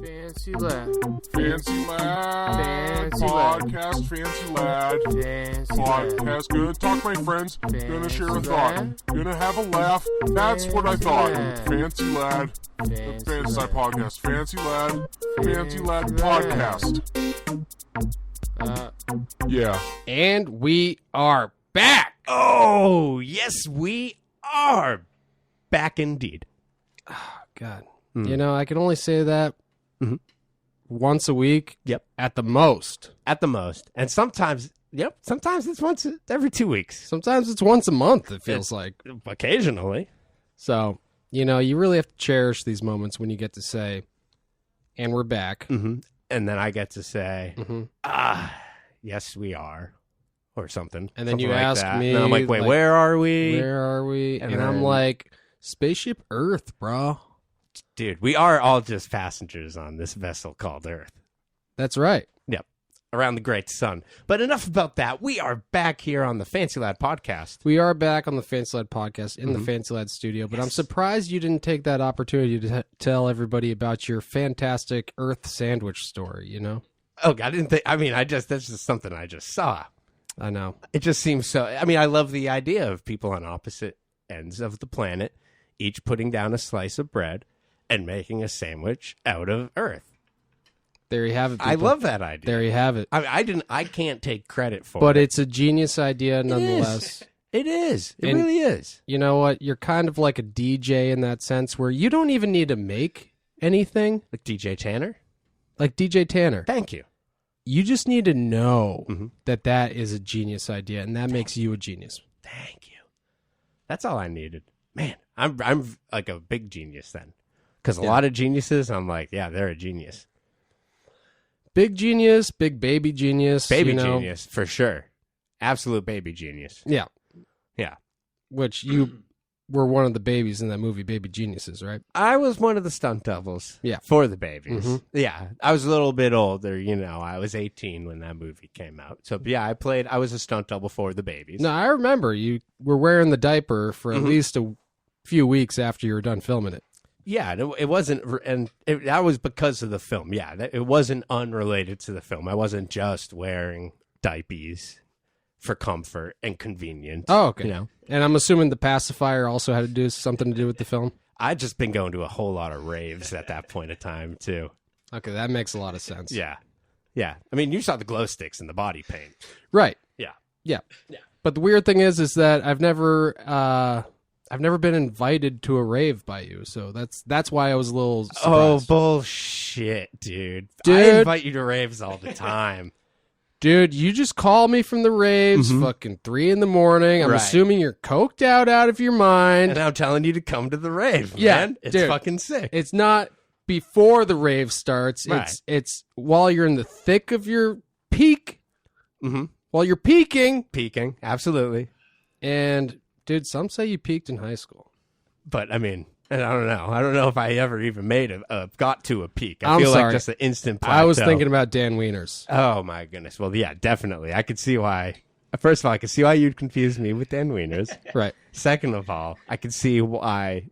Fancy Lad. Fancy Lad. Fancy Podcast. Fancy Lad. Fancy Podcast. Lad. Gonna talk to my friends. Gonna share a Fancy thought. Lad. Gonna have a laugh. That's what I Fancy thought. Lad. Fancy Lad. The Fancy Fancy Lad Lad. Podcast. Fancy Lad. Fancy Lad Fancy Podcast. Yeah. And we are back. Oh, yes, we are back indeed. Oh, God. You know, I can only say that once a week. Yep. At the most. At the most. And sometimes, sometimes it's once every 2 weeks. Sometimes it's once a month, it feels like. Occasionally. So, you know, you really have to cherish these moments when you get to say, and we're back. Mm-hmm. And then I get to say, yes, we are. Or something. And then Something you like ask that. me, And I'm like, wait, like, where are we? Where are we? And I'm then- like, Spaceship Earth, bro. Dude, we are all just passengers on this vessel called Earth. That's right. Yep. Around the great sun. But enough about that. We are back here on the Fancy Lad Podcast. We are back on the Fancy Lad podcast in the Fancy Lad studio, but I'm surprised you didn't take that opportunity to tell everybody about your fantastic Earth sandwich story, you know? Oh, I didn't think, that's just something I just saw. I know. It just seems so, I love the idea of people on opposite ends of the planet, each putting down a slice of bread and making a sandwich out of Earth. There you have it, people. I love that idea. There you have it. I can't take credit for it. But it's a genius idea nonetheless. It is. It And- really is. You know what? You're kind of like a DJ in that sense where you don't even need to make anything Like DJ Tanner? like DJ Tanner. Thank you. You just need to know Mhm. that is a genius idea, and that makes you a genius. Thank you. That's all I needed. Man, I'm like a big genius then. Because a lot of geniuses, I'm like, yeah, they're a genius. Big genius, big baby genius. Baby you know? genius, for sure. Absolute baby genius. Yeah. Yeah. Which you were one of the babies in that movie, Baby Geniuses, right? I was one of the stunt doubles. Yeah. For the babies. Mhm. Yeah. I was a little bit older, I was 18 when that movie came out. So, yeah, I was a stunt double for the babies. No, I remember you were wearing the diaper for at Mhm. least a few weeks after you were done filming it. Yeah, it wasn't, and that was because of the film. Yeah, it wasn't unrelated to the film. I wasn't just wearing diapers for comfort and convenience. Oh, okay. You know, And I'm assuming the pacifier also had to do something to do with the film. I'd just been going to a whole lot of raves at that point of time, too. Okay, that makes a lot of sense. Yeah. Yeah. I mean, you saw the glow sticks and the body paint. Right. Yeah. Yeah. Yeah. But the weird thing is that I've never been invited to a rave by you, so that's why I was a little Oh, surprised. bullshit, dude. I Dude. invite you to raves all the time. Dude, you just call me from the raves, fucking 3 a.m. I'm Right. assuming you're coked out of your mind. And I'm telling you to come to the rave, Yeah, man. It's dude. fucking sick. It's not before the rave starts. Right. It's while you're in the thick of your peak, Mm-hmm. while you're peaking. Peaking. Absolutely. And, dude, some say you peaked in high school. But I mean, and I don't know. I don't know if I ever even got to a peak. I I'm feel sorry. like just an instant plateau. I was thinking about Dan Wieners. Oh my goodness. Well, yeah, definitely. I could see why. First of all, I could see why you'd confuse me with Dan Wieners. Right. Second of all, I could see why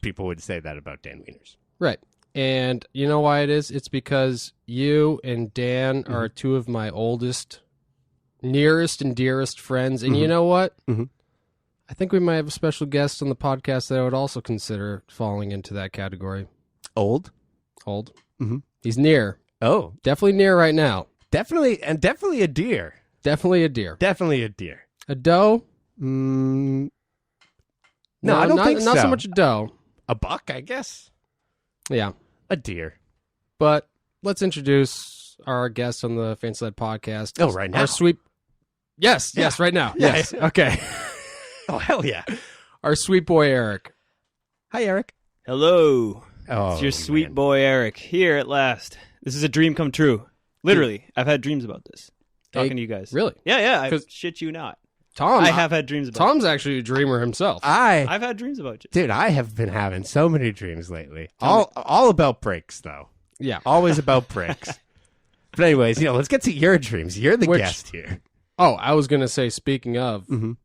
people would say that about Dan Wieners. Right. And you know why it is? It's because you and Dan are two of my oldest, nearest and dearest friends. And you know what? Mhm. I think we might have a special guest on the podcast that I would also consider falling into that category. Old? Old. Mhm. He's near. Oh, Definitely near right now. definitely a deer. Definitely a deer. Definitely a deer. A doe? No, I don't not, think not so so. much a doe. A buck, I guess. Yeah. A deer. But let's introduce our guest on the Fancy Lad podcast. Oh, right now? Our sweet... Yes, yes, right now. Yeah. Yes. Okay. Oh, hell yeah. Our sweet boy, Eric. Hi, Eric. Hello. Oh, It's your sweet man. boy Eric here at last. This is a dream come true. Literally, I've had dreams about this. Talking to you guys. Really? Yeah, I 'Cause- shit you not. Tom. I have had dreams about Tom's actually a dreamer himself. I've had dreams about you. Dude, I have been having so many dreams lately. All about breaks, though. Yeah. Always about breaks. But anyways, let's get to your dreams. You're the Which- guest here. Oh, I was going to say, speaking of, Mhm.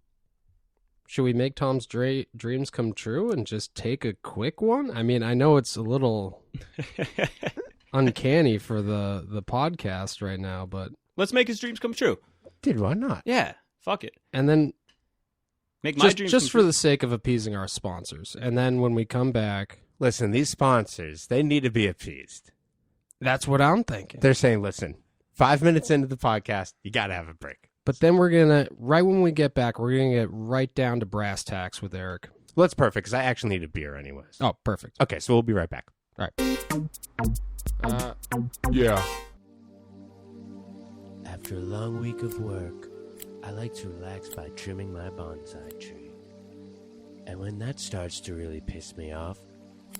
should we make Tom's dreams come true and just take a quick one? I mean, I know it's a little uncanny for the podcast right now, but Let's make his dreams come true. Dude, why not? Yeah, fuck it. and then Make my dreams just come for true. the sake of appeasing our sponsors, and then when we come back, Listen, these sponsors, they need to be appeased. that's what I'm thinking. They're saying, listen, 5 minutes into the podcast, you got to have a break. But then we're gonna right when we get back, we're gonna get right down to brass tacks with Eric. Well, that's perfect because I actually need a beer anyways. Oh, perfect. Okay, so we'll be right back. All right. Yeah. After a long week of work, I like to relax by trimming my bonsai tree. And when that starts to really piss me off,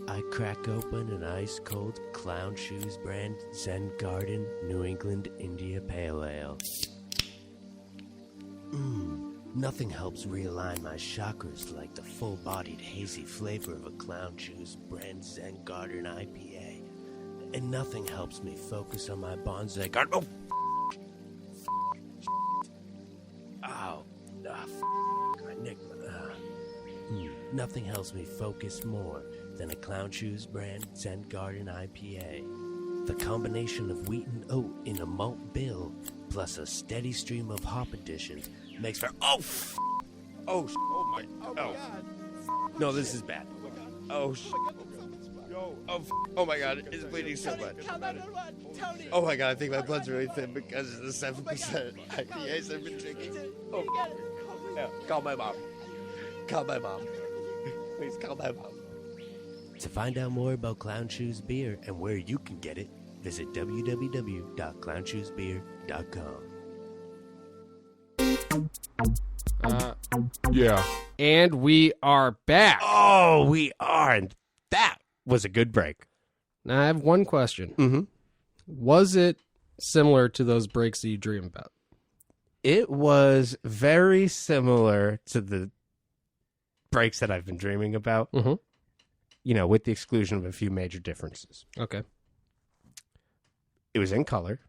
I crack open an ice-cold Clown Shoes brand Zen Garden New England India Pale Ale. Nothing helps realign my chakras like the full-bodied hazy flavor of a Clown Shoes brand Zen Garden IPA. And nothing helps me focus on my bonsai garden. Nothing helps me focus more than a Clown Shoes brand Zen Garden IPA. The combination of wheat and oat in a malt bill, plus a steady stream of hop additions, makes for no, this is bad. Oh my god, it's bleeding so much. Oh my god, I think my blood's really thin because of the 7% IPAs I've been drinking. Oh, yeah. Call my mom. Please call my mom. To find out more about Clown Shoes Beer and where you can get it, visit www.clownshoesbeer.com. Yeah. And we are back. Oh, we are. And that was a good break. Now I have one question. Mm-hmm. Was it similar to those breaks that you dream about? It was very similar to the breaks that I've been dreaming about, Mm-hmm. you know, with the exclusion of a few major differences. Okay. It was in color.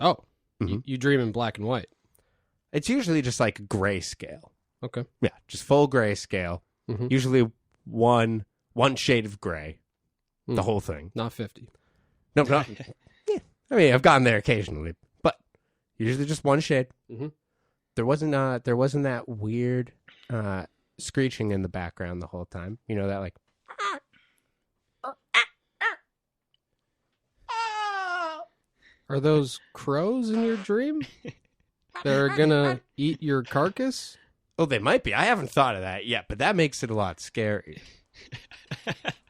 Oh, Mhm. you dream in black and white. It's usually just like grayscale. Okay. Yeah, just full grayscale. Mhm. Usually one shade of gray, the Mm. whole thing. Not 50. No, not. Yeah, I mean, I've gone there occasionally, but usually just one shade. Mhm. There wasn't that weird screeching in the background the whole time. You know that like. Are those crows in your dream that are going to eat your carcass? Oh, they might be. I haven't thought of that yet, but that makes it a lot scary.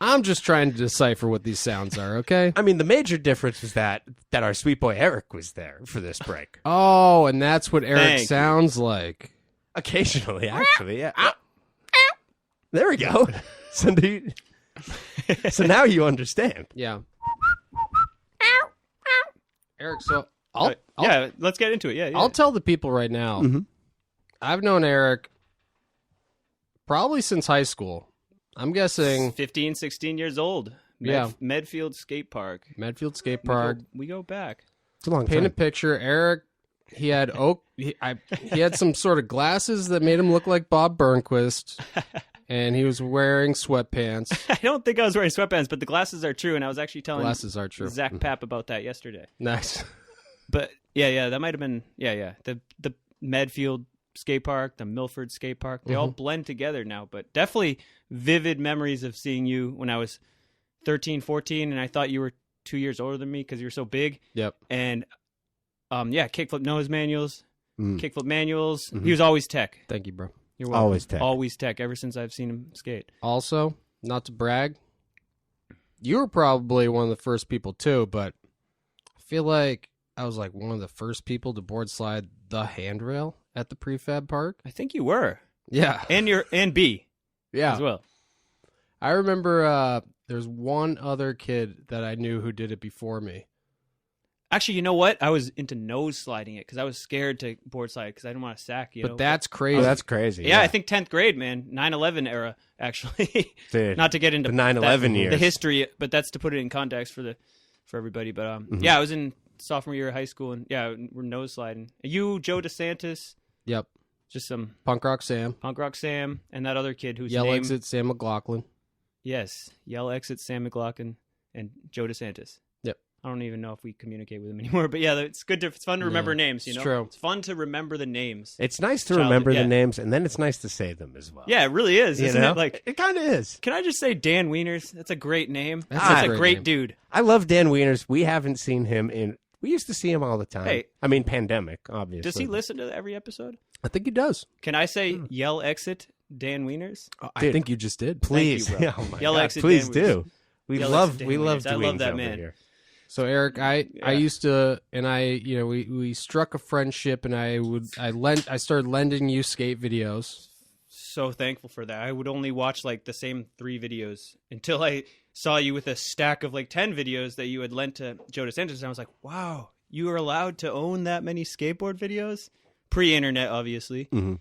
I'm just trying to decipher what these sounds are, okay? I mean, the major difference was that our sweet boy Eric was there for this break. Oh, and that's what Eric Thank you. sounds like. Occasionally, actually, yeah. There we go. So now you understand. Yeah. Eric, so yeah, let's get into it. Yeah, yeah. I'll tell the people right now. Mhm. I've known Eric probably since high school. I'm guessing 15, 16 years old. Yeah. Medfield Skate Park. Medfield Skate Park. We go back. It's a long Paint a time. picture. Eric, he had he had some sort of glasses that made him look like Bob Burnquist, and he was wearing sweatpants. I don't think I was wearing sweatpants, but the glasses are true, and I was actually telling Glasses are true. Zach Papp about that yesterday. Nice. But yeah, that might have been the Medfield Skate Park, the Milford Skate Park. They all blend together now, but definitely vivid memories of seeing you when I was 13, 14, and I thought you were 2 years older than me because you were so big. Yep. And kickflip nose manuals, kickflip manuals. Mhm. He was always tech. Thank you, bro. You're welcome. Always tech. Always tech. Ever since I've seen him skate. Also, not to brag, you were probably one of the first people too, but I feel like I was like one of the first people to board slide the handrail at the prefab park. I think you were, Yeah. and B Yeah. as well. I remember there's one other kid that I knew who did it before me. Actually, you know what? I was into nose sliding it because I was scared to board slide because I didn't want to sack. You know? But that's crazy. Oh, that's crazy. Yeah, I think 10th grade, man. 9/11 era, actually. Dude, Not to get into the 9/11 years. the history, but that's to put it in context for everybody. But yeah, I was in sophomore year of high school, and yeah, we're nose sliding. You, Joe DeSantis, Yep. just some Punk Rock Sam. punk rock Sam, and that other kid whose Yell name Exit Sam McLaughlin. yes, Yell Exit Sam McLaughlin, and Joe DeSantis. Yep. I don't even know if we communicate with him anymore, but yeah, it's good. It's fun to remember names. You know, it's true. It's fun to remember the names. It's nice to Childhood, remember yeah. the names, and then it's nice to say them as well. Yeah, it really is, isn't it? Like, it kind of is. can I just say Dan Wieners? That's a great name. That's a a great great name. dude. I love Dan Wieners. We haven't seen him in. We used to see him all the time. Hey. I mean, pandemic, obviously. Does he listen to every episode? I think he does. Can I say yell exit Dan Wieners? I Dude. think you just did. Please, Thank you, bro. oh my Yell God, exit please Dan do. We Yell love exit Dan we love Wieners. I love that over man. here. So Eric, I Yeah. used to, and we struck a friendship, and I started lending you skate videos. So thankful for that. I would only watch like the same 3 videos until I saw you with a stack of like 10 videos that you had lent to Joe DeSantis. And I was like, wow, you are allowed to own that many skateboard videos? Pre-internet, obviously. Mm-hmm.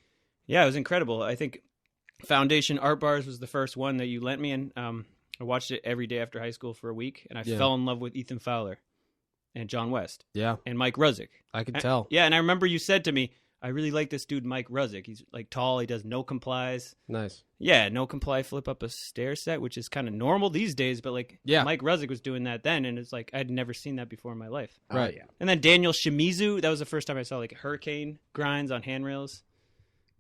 Yeah, it was incredible. I think Foundation Art Bars was the first one that you lent me, and I watched it every day after high school for a week, and I fell in love with Ethan Fowler and John West Yeah, and Mike Ruzzik. I could tell. Yeah, and I remember you said to me, I really like this dude, Mike Ruzzik. He's like tall. He does no complies. Nice. Yeah, no comply flip up a stair set, which is kind of normal these days. But like, Yeah. Mike Ruzzik was doing that then, and it's like I'd never seen that before in my life. Right. yeah. And then Daniel Shimizu, that was the first time I saw like hurricane grinds on handrails.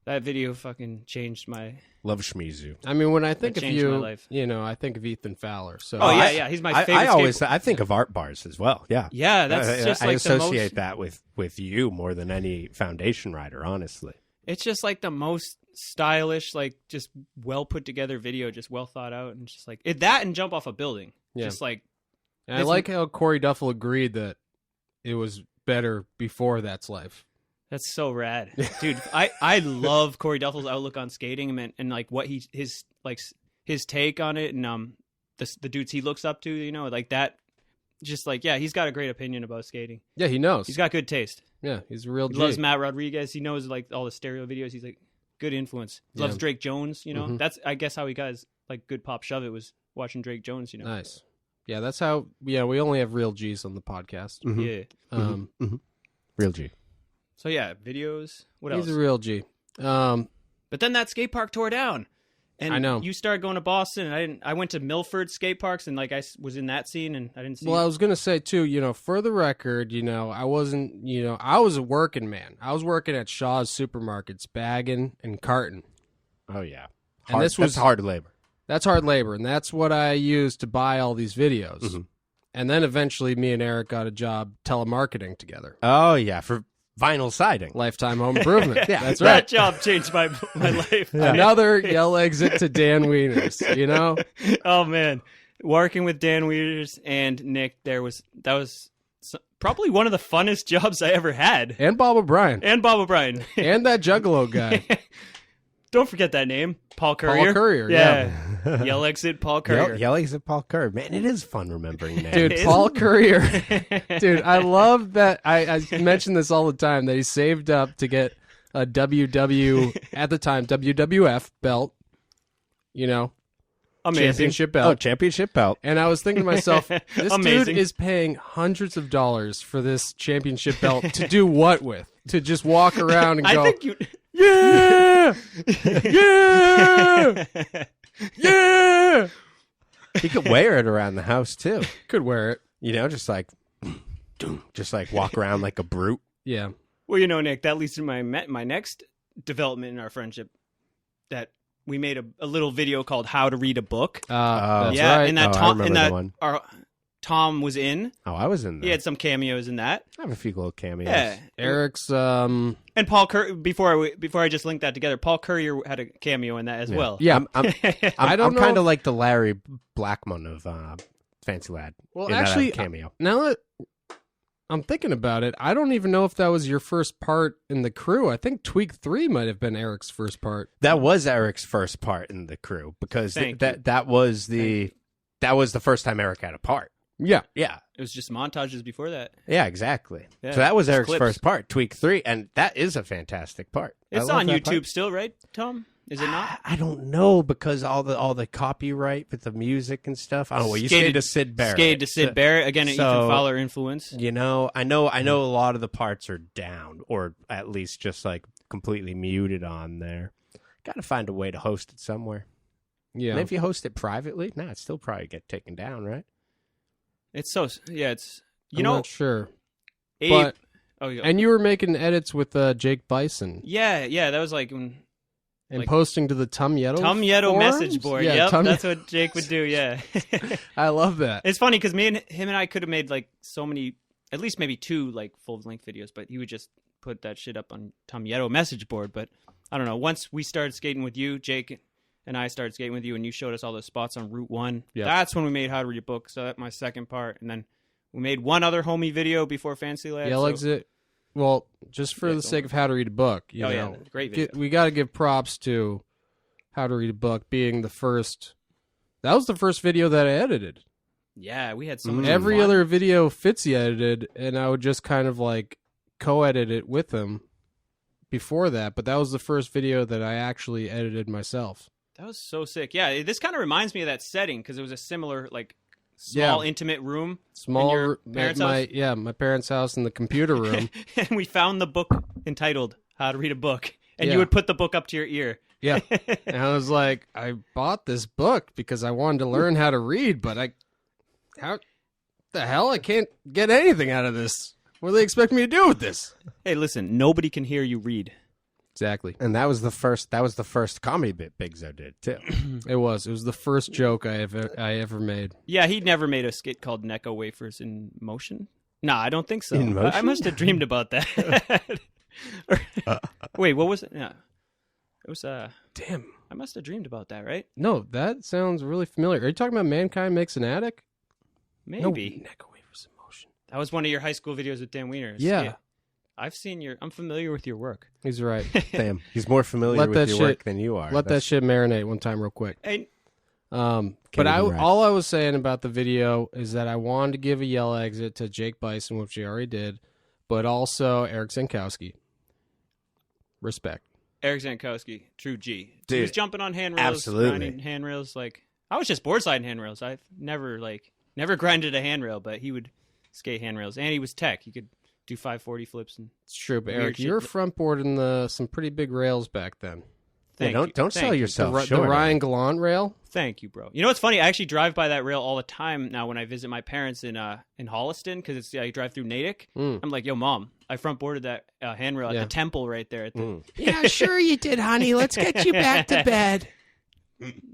That video fucking changed my. Love Shmizu. I mean, when I think of changed my you, life. I think of Ethan Fowler. So Oh, yeah, he's my favorite. I always skateboard- I think of art bars as well. Yeah. Yeah, that's just I like the associate most. that with you more than any Foundation rider, honestly. It's just like the most stylish, like just well put together video, just well thought out, and just like that and jump off a building. Yeah. Just like And I like how Corey Duffel agreed that it was better before That's Life. that's so rad, dude. I love Corey Duffel's outlook on skating and like what his take on it, and the dudes he looks up to, like that. Just like, yeah, he's got a great opinion about skating. Yeah, he knows. He's got good taste. Yeah, he's a real He G. loves Matt Rodriguez. He knows like all the stereo videos. He's like good influence. He loves Yeah. Drake Jones. Mhm. That's I guess how he got his like good pop shove it was watching Drake Jones. Nice. Yeah, that's how. Yeah, we only have real G's on the podcast. Mhm. Yeah. Real G. So yeah, videos. What else? He's a real G. But then that skate park tore down. And I know. You started going to Boston, and I went to Milford skate parks, and like I was in that scene, and I didn't see. Well, I was gonna say too. For the record, I wasn't. I was a working man. I was working at Shaw's supermarkets, bagging and carting. Oh yeah. And this was that's hard labor. That's hard labor, and that's what I used to buy all these videos. Mhm. And then eventually, me and Eric got a job telemarketing together. Oh yeah, for vinyl siding. Lifetime Home Improvement. Yeah, That's that right. job changed my life. Another yell exit to Dan Wieners. Oh man, working with Dan Wieners and Nick, that was probably one of the funnest jobs I ever had. And Bob O'Brien. And Bob O'Brien. And that Juggalo guy. Don't forget that name, Paul Courier. Paul Courier, Yeah. Yell exit, Paul Courier. Yelling at Paul Kerr. Man, it is fun remembering names. Dude, It Paul is. Courier. Dude, I love that. I mention this all the time, that he saved up to get a at the time, WWF belt, Amazing. championship belt. Oh, championship belt. And I was thinking to myself, this dude Amazing. is paying hundreds of dollars for this championship belt to do what with? To just walk around and go, I think you. yeah, yeah, yeah. He could wear it around the house too. Could wear it. Just like walk around like a brute. Yeah. Well, Nick, that leads to my next development in our friendship. That we made a little video called "How to Read a Book." That's yeah, right. and that Oh, I Tom, remember and the that one. Tom was in. Oh, I was in there. He had some cameos in that. I have a few little cameos. Yeah, Eric's and Paul before I just linked that together, Paul Courier had a cameo in that as well. yeah. I'm know kind if- of like the Larry Blackmon of Fancy Lad. Well, in that actually, cameo. Now that I'm thinking about it, I don't even know if that was your first part in the crew. I think Tweak 3 might have been Eric's first part. That was Eric's first part in the crew because Thank you. that was the first time Eric had a part. Yeah. Yeah. It was just montages before that. Yeah, exactly. Yeah, so that was just Eric's clips. first part, Tweak 3, and that is a fantastic part. I It's love on that YouTube part. still, right, Tom? Is it not? I don't know because all the copyright with the music and stuff. Oh, well, you Skated- skated to Sid Barrett. Skated to Sid Barrett again. so- Ethan Fowler influence. I know a lot of the parts are down, or at least just like completely muted on there. Got to find a way to host it somewhere. Yeah. And if you host it privately, it'd still probably get taken down, right? It's so it's I'm not sure. Abe. But, oh, yeah. and you were making edits with Jake Bison. Yeah, that was like when. And posting to the Tum Yeto message board. Yeah, yep, that's what Jake would do. Yeah, I love that. It's funny because him and I could have made like so many, at least maybe 2 like full length videos, but he would just put that shit up on Tum Yeto message board. But I don't know. Once we started skating with you, Jake and I started skating with you, and you showed us all the spots on Route 1. Yep. That's when we made How to Read a Book. So that's my second part, and then we made one other homie video before Fancy Lad. Yell Exit. Well, just for the sake of How to Read a Book, you know, yeah, great video. We got to give props to How to Read a Book being the first. That was the first video that I edited. Yeah, we had so much Every fun. other video Fitzy edited, and I would just kind of like co-edit it with him before that. But that was the first video that I actually edited myself. That was so sick. Yeah, this kind of reminds me of that setting because it was a similar like small intimate room. Small in your parents' house? Yeah, my parents' house in the computer room. And we found the book entitled How to Read a Book, and you would put the book up to your ear. Yeah, and I was like, I bought this book because I wanted to learn how to read, but how the hell I can't get anything out of this. What do they expect me to do with this? Hey, listen, nobody can hear you read. Exactly. And that was the first comedy bit Bigzo did too. It was the first joke I ever made. Yeah, he'd never made a skit called Necco Wafers in Motion. Nah, I don't think so. In motion? I must have dreamed about that. Wait, what was it? Yeah. It was Damn. I must have dreamed about that, right? No, that sounds really familiar. Are you talking about Mankind Makes an Attic? Maybe. No, Necco Wafers in Motion. That was one of your high school videos with Dan Wiener. Yeah. I've seen I'm familiar with your work. He's right. Damn, he's more familiar with your work than you are. Let that shit marinate one time real quick. Hey, but all I was saying about the video is that I wanted to give a yell exit to Jake Bison, which he already did, but also Eric Zankowski. Respect. Eric Zankowski, true G. Dude, he was jumping on handrails, absolutely. grinding handrails. Like I was just board sliding handrails. I've never grinded a handrail, but he would skate handrails, and he was tech. He could do 540 flips. And it's true, but weird Eric, shit. you were front boarding some pretty big rails back then. Don't sell yourself The short. Ryan Gallant rail. Thank you, bro. You know what's funny? I actually drive by that rail all the time now when I visit my parents in Holliston because I drive through Natick. I'm like, yo, mom, I front boarded that handrail at the temple right there. At the... Yeah, sure you did, honey. Let's get you back to bed.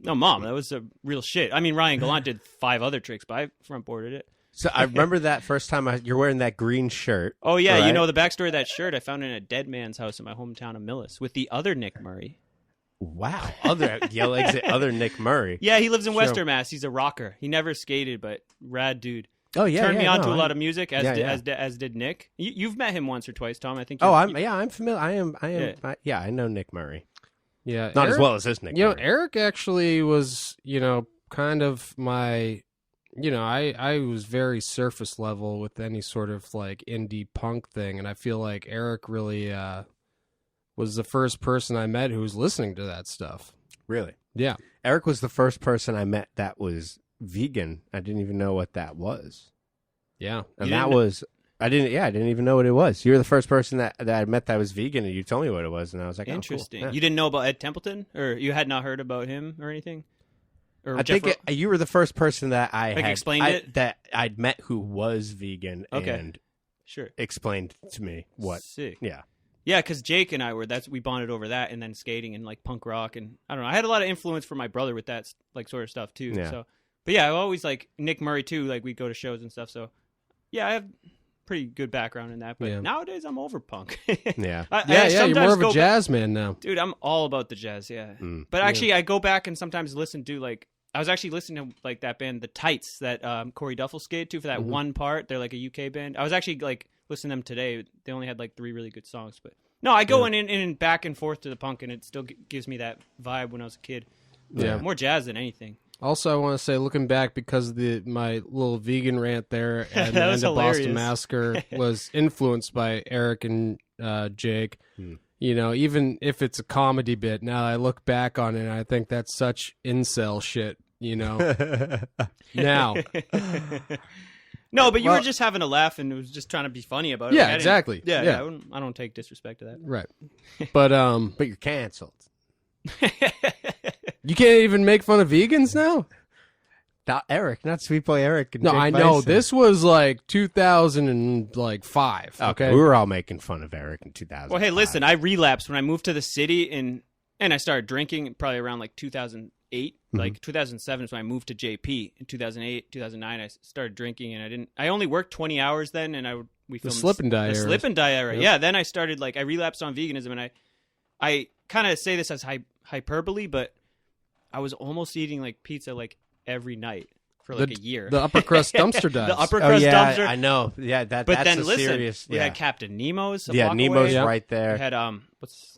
No, mom, that was a real shit. I mean, Ryan Gallant did 5 other tricks, but I front boarded it. So I remember that first time you're wearing that green shirt. Oh, yeah. right? You know the backstory of that shirt I found in a dead man's house in my hometown of Millis with the other Nick Murray. Wow. Yell exit, other Nick Murray. Yeah, he lives in Western Mass. He's a rocker. He never skated, but rad dude. Oh, yeah. Turned me on to a lot of music, as Yeah, as did Nick. You've met him once or twice, Tom. I think. I'm familiar. I am. I know Nick Murray. Yeah. Not Eric, as well as this Nick Murray. Eric actually was, kind of my... I was very surface level with any sort of like indie punk thing, and I feel like Eric really was the first person I met who was listening to that stuff. Really? Yeah. Eric was the first person I met that was vegan. I didn't even know what that was. Yeah. And I didn't even know what it was. You were the first person that I met that was vegan, and you told me what it was, and I was like, interesting. Oh, cool. Yeah. You didn't know about Ed Templeton, or you had not heard about him or anything? Or I think you were the first person that I had explained it? that I'd met who was vegan and sure explained to me what. Sick. Yeah. Yeah, because Jake and I we bonded over that, and then skating and like punk rock, and I don't know. I had a lot of influence from my brother with that like sort of stuff too. Yeah. So, but yeah, I always like Nick Murray too. Like we go to shows and stuff. So, yeah, I have pretty good background in that. But nowadays, I'm over punk. Yeah. You're more of a jazz man now, dude. I'm all about the jazz. Yeah. But actually, I go back and sometimes listen to like. I was actually listening to like that band, The Tights, that Corey Duffel skated to for that one part. They're like a UK band. I was actually like listening to them today. They only had like 3 really good songs, but no, I go in back and forth to the punk, and it still gives me that vibe when I was a kid. Yeah, more jazz than anything. Also, I want to say, looking back, because of my little vegan rant there and That was the hilarious. Boston Massacre was influenced by Eric and Jake. Even if it's a comedy bit, now I look back on it and I think that's such incel shit, now. No, but you were just having a laugh and it was just trying to be funny about it. Yeah, Like, exactly. Yeah. I don't take disrespect to that. Right. But But you're canceled. you can't even make fun of vegans now? Not Eric, not Sweet Boy Eric. And No, Jake I know. Bison. This was like 2005. Okay, we were all making fun of Eric in 2000. Well, hey, listen, I relapsed when I moved to the city and I started drinking probably around like 2008. Like 2007 is when I moved to JP. In 2008, 2009, I started drinking, and I only worked 20 hours then, and we filmed Slip and Die the era. Slip and Die era. Yep. Yeah, then I started I relapsed on veganism, and I kind of say this as hyperbole, but I was almost eating like pizza like every night for like a year. The upper crust dumpster dives. The upper Oh, crust yeah, dumpster. I know. Yeah, that's Then a listen, serious. we had Captain Nemo's. a Yeah, block Nemo's away. right there. We had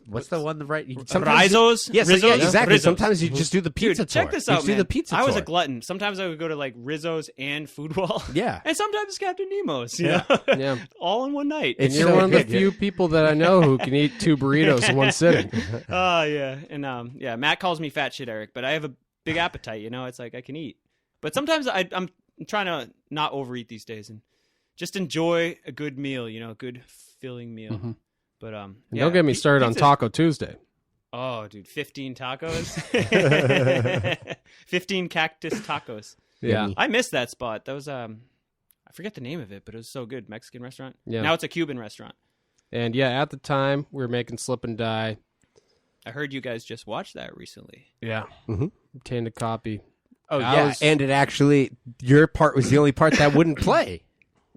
What's the one? The right? Rizzo's. Yes, Rizzo's? yeah, exactly. Rizzo's. Sometimes you just do the pizza Dude, tour. check this You out, just man. do the pizza I was tour. a glutton. Sometimes I would go to like Rizzo's and Food Wall. Yeah. And sometimes Captain Nemo's. You Yeah. know? Yeah. All in one night. And It's you're so one of the good, yeah. few people that I know who can eat 2 burritos in one sitting. Oh, yeah. And Matt calls me fat shit, Eric, but I have a big appetite, you know? It's like I can eat. But sometimes I'm trying to not overeat these days and just enjoy a good meal, you know, a good filling meal. Mhm. But And don't get me started on pizza's- Taco Tuesday. Oh, dude, 15 tacos. 15 cactus tacos. Yeah. I missed that spot. That was I forget the name of it, but it was so good. Mexican restaurant. Yeah. Now it's a Cuban restaurant. And yeah, at the time, we were making Slip and Die. I heard you guys just watched that recently. Yeah. Mhm. Obtained a copy. Oh I yeah, was- and it actually your part was the only part that wouldn't play.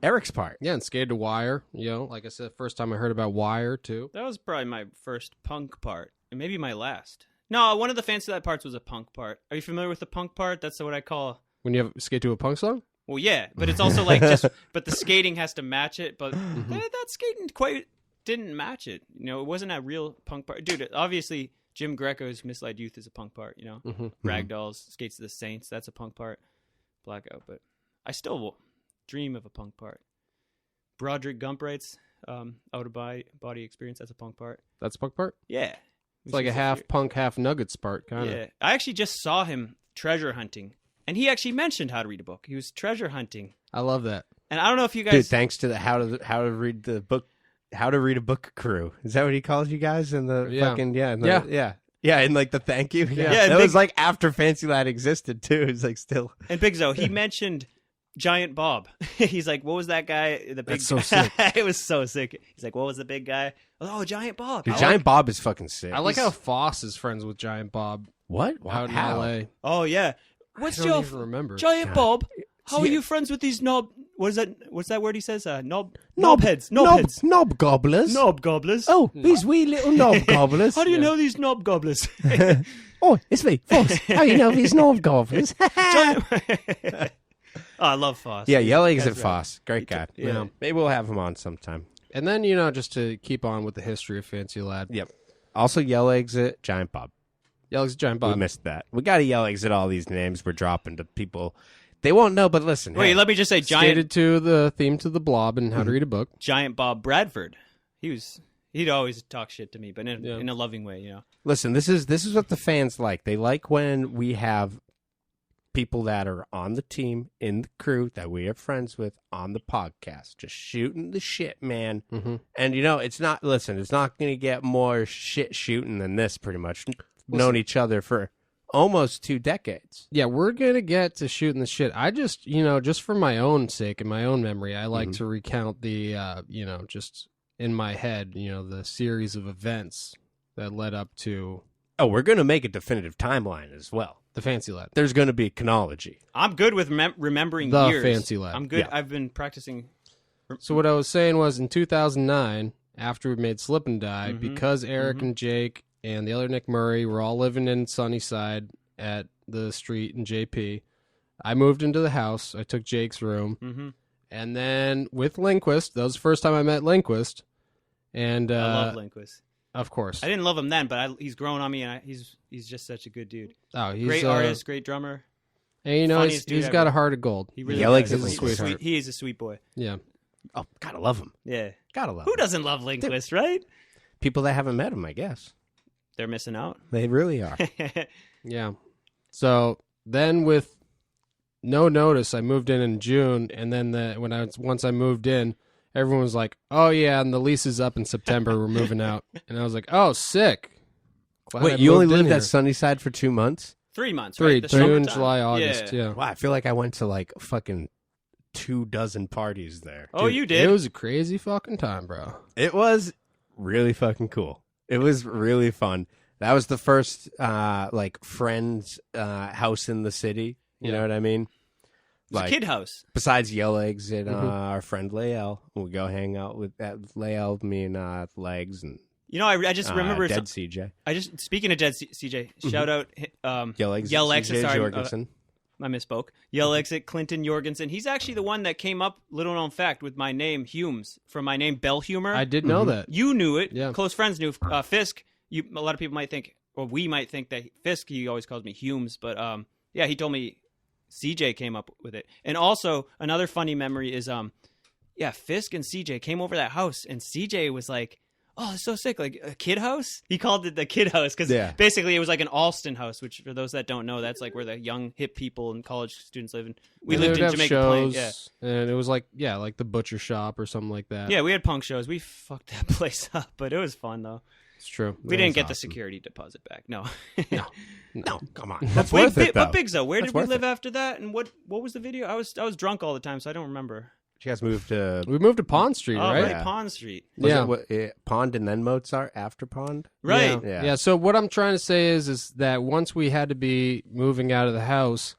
Eric's part. Yeah, and skated to Wire. You know, like I said, first time I heard about Wire, too. That was probably my first punk part, and maybe my last. No, one of the Fancy Lad parts was a punk part. Are you familiar with the punk part? That's what I call. When you have skate to a punk song? Well, yeah, but it's also like just, but the skating has to match it. But that skating quite didn't match it. You know, it wasn't a real punk part, dude. Obviously, Jim Greco's Misled Youth is a punk part. You know, Ragdolls, Skates to the Saints, that's a punk part. Blackout, but I still dream of a punk part. Broderick Gump Out of Body Experience, that's a punk part. That's the punk part? Yeah. It's like a half punk, half nuggets part, kind of. Yeah. I actually just saw him treasure hunting, and he actually mentioned how to read a book. He was treasure hunting. I love that. And I don't know if you guys... Dude, thanks to the how to read the book, how to read a book crew. Is that what he calls you guys in the Yeah. fucking Yeah. and like the thank you. Yeah, that big- was like after Fancy Lad existed too. It's like still. And Bigzo, he mentioned Giant Bob. He's like, what was that guy? The big That's so guy? sick. It was so sick. He's like, what was the big guy? Oh, Giant Bob. Dude, I Giant like- Bob is fucking sick. I like how Foss is friends with Giant Bob what out in how? L.A. Oh, yeah. What's I don't your... even remember. Giant God. Bob, how are Yeah. you friends with these knob... What's that word he says? Knob Knob heads. knob gobblers. Knob gobblers. Oh, these wee little knob gobblers. How do you know these knob gobblers? Oh, it's me, Foss. How you know these knob gobblers? Giant... Oh, I love Foss. Yeah, Yell Eggs That's at right. Foss. Great guy. Yeah. Maybe we'll have him on sometime. And then, you know, just to keep on with the history of Fancy Lad. Yep. Also, Yell Eggs at Giant Bob. Yells Giant Bob. We missed that. We got to Yell Eggs at all these names we're dropping to people. They won't know, but listen. Wait, hey, let me just say, Skated to the theme to the Blob and How to Read a Book. Giant Bob Bradford. He'd always talk shit to me, but Yeah. in a loving way, you know. listen, this is what the fans like. They like when we have people that are on the team, in the crew, that we are friends with on the podcast. Just shooting the shit, man. Mm-hmm. And, you know, it's not going to get more shit shooting than this, pretty much. Known each other for almost 2 decades. Yeah, we're going to get to shooting the shit. I just, you know, just for my own sake and my own memory, I like to recount the, you know, just in my head, you know, the series of events that led up to Oh, we're going to make a definitive timeline as well. the Fancy Lad. There's going to be chronology. I'm good with remembering The years. Fancy Lad. I'm good. Yeah. I've been practicing. So what I was saying was in 2009, after we made Slip and Die, Mhm. because Eric and Jake and the other Nick Murray were all living in Sunnyside at the street in JP, I moved into the house. I took Jake's room. Mm-hmm. And then with Lindquist, that was the first time I met Lindquist. And I love Lindquist. of course. I didn't love him then, but he's grown on me, and he's just such a good dude. Oh, he's Great artist, great drummer. And you know, funniest dude he's got ever. a heart of gold. He really Yell does. Eggs is He's a sweetheart. He is a sweet boy. Yeah. Oh, gotta love him. Yeah. Gotta love Who him. doesn't love Lindquist, right? People that haven't met him, I guess. They're missing out. They really are. Yeah. So then with no notice, I moved in June, and then once I moved in, everyone was like, "Oh yeah, and the lease is up in September. We're moving out." And I was like, "Oh, sick." Glad I Wait, you only moved in lived here. at Sunnyside for 2 months? 3 months, Three, right? The June, summertime. July, August. Yeah. Wow, I feel like I went to like fucking 24 parties there. Oh, Dude, you did? It was a crazy fucking time, bro. It was really fucking cool. It was really fun. That was the first like friend's house in the city. You know what I mean? It's a kid house. Besides Yell Eggs and our friend Lael, we go hang out with Lael, me and Legs and I just remember Dead CJ. Speaking of Dead CJ, shout out Yell Eggs, Yell Eggs, CJ sorry, Jorgensen. I misspoke. Yell Exit Clinton Jorgensen. He's actually the one that came up, little known fact, with my name Humes from my name Belhumeur. I did know that. You knew it. Yeah. Close friends knew. Fisk. A lot of people might think, or we might think that Fisk. He always calls me Humes, but yeah, he told me CJ came up with it. And also another funny memory is Fisk and CJ came over that house, and CJ was like, "Oh, it's so sick! Like a kid house." He called it the kid house because basically it was like an Alston house, which for those that don't know, that's like where the young hip people and college students live. And we lived in Jamaica Plain, and it was like like the butcher shop or something like that. Yeah, we had punk shows. We fucked that place up, but it was fun though. It's true. We didn't get the security deposit back. No, No, come on. That's worth it, though. But Bigzo, where That's did we worth live it. after that? And what was the video? I was drunk all the time, so I don't remember. You guys moved to We moved to Pond Street, Oh, right? Yeah. Pond Street. was it Pond and then Mozart after Pond? Right. Yeah. Yeah. So what I'm trying to say is that once we had to be moving out of the house,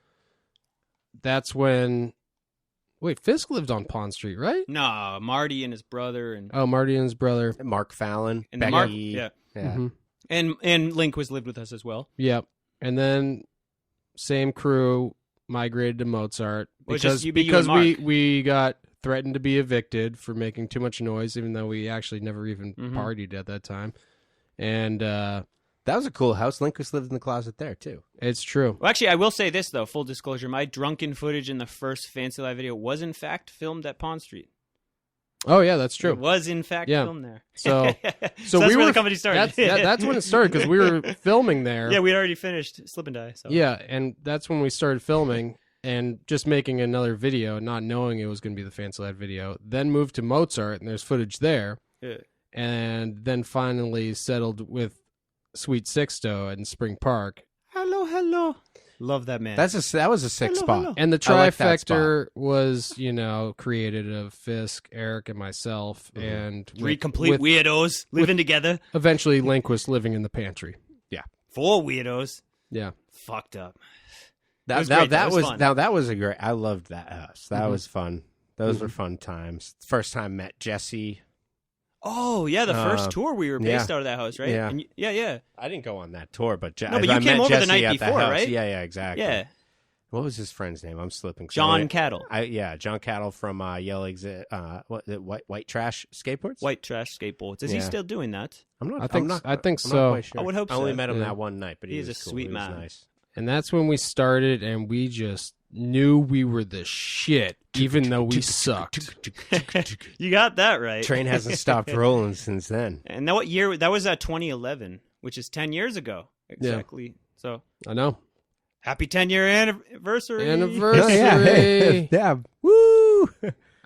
that's when. Wait, Fisk lived on Pond Street, right? No, Marty and his brother and Oh, Marty and his brother. Mark Fallon, and Becky. Mark, yeah, Mhm. and Link was lived with us as well. Yep. And then same crew migrated to Mozart Well, it's just because you and Mark. we got threatened to be evicted for making too much noise, even though we actually never even Mhm. partied at that time. And That was a cool house. Linkus lived in the closet there too. it's true. Well, actually, I will say this though. Full disclosure: my drunken footage in the first Fancy Lad video was in fact filmed at Pond Street. Oh yeah, that's It true. was in fact Yeah. filmed there. So that's we where were the company started. That's when it started because we were filming there. Yeah, we'd already finished Slip and Die. So. Yeah, and that's when we started filming and just making another video, not knowing it was going to be the Fancy Lad video. Then moved to Mozart, and there's footage there. Yeah. And then finally settled with Sweet Sixto in Spring Park. Hello. Love that man. That was a sick Hello, spot. hello. And the I like that trifecta was, created of Fisk, Eric, and myself. And Three with- complete with weirdos living together. eventually Lindquist living in the pantry. 4 weirdos. Yeah. Fucked up. That It was great, though. that It was was fun. that was a great. I loved that house. That Mhm. was fun. Those were fun times. First time met Jesse. Oh, yeah, the first tour we were based out of that house, right? Yeah. And yeah. I didn't go on that tour, but No, but you I came met over the Jesse night at before, house. right? Yeah, exactly. Yeah. What was his friend's name? I'm slipping. John Cattle. John Cattle from Yell Exit. White Trash Skateboards. White Trash Skateboards. Is he Yeah. still doing that? I'm not. I think I'm not, I think I'm so. Not quite sure. I would hope I only so. met him Yeah. that one night, but He he is was a cool. sweet He was man. nice. And that's when we started, and we just knew we were the shit, even though we sucked. You got that right. Train hasn't stopped rolling since then. And that what year? That was 2011, which is 10 years ago. Exactly. So I know. happy 10-year anniversary. Anniversary. Yeah. Woo!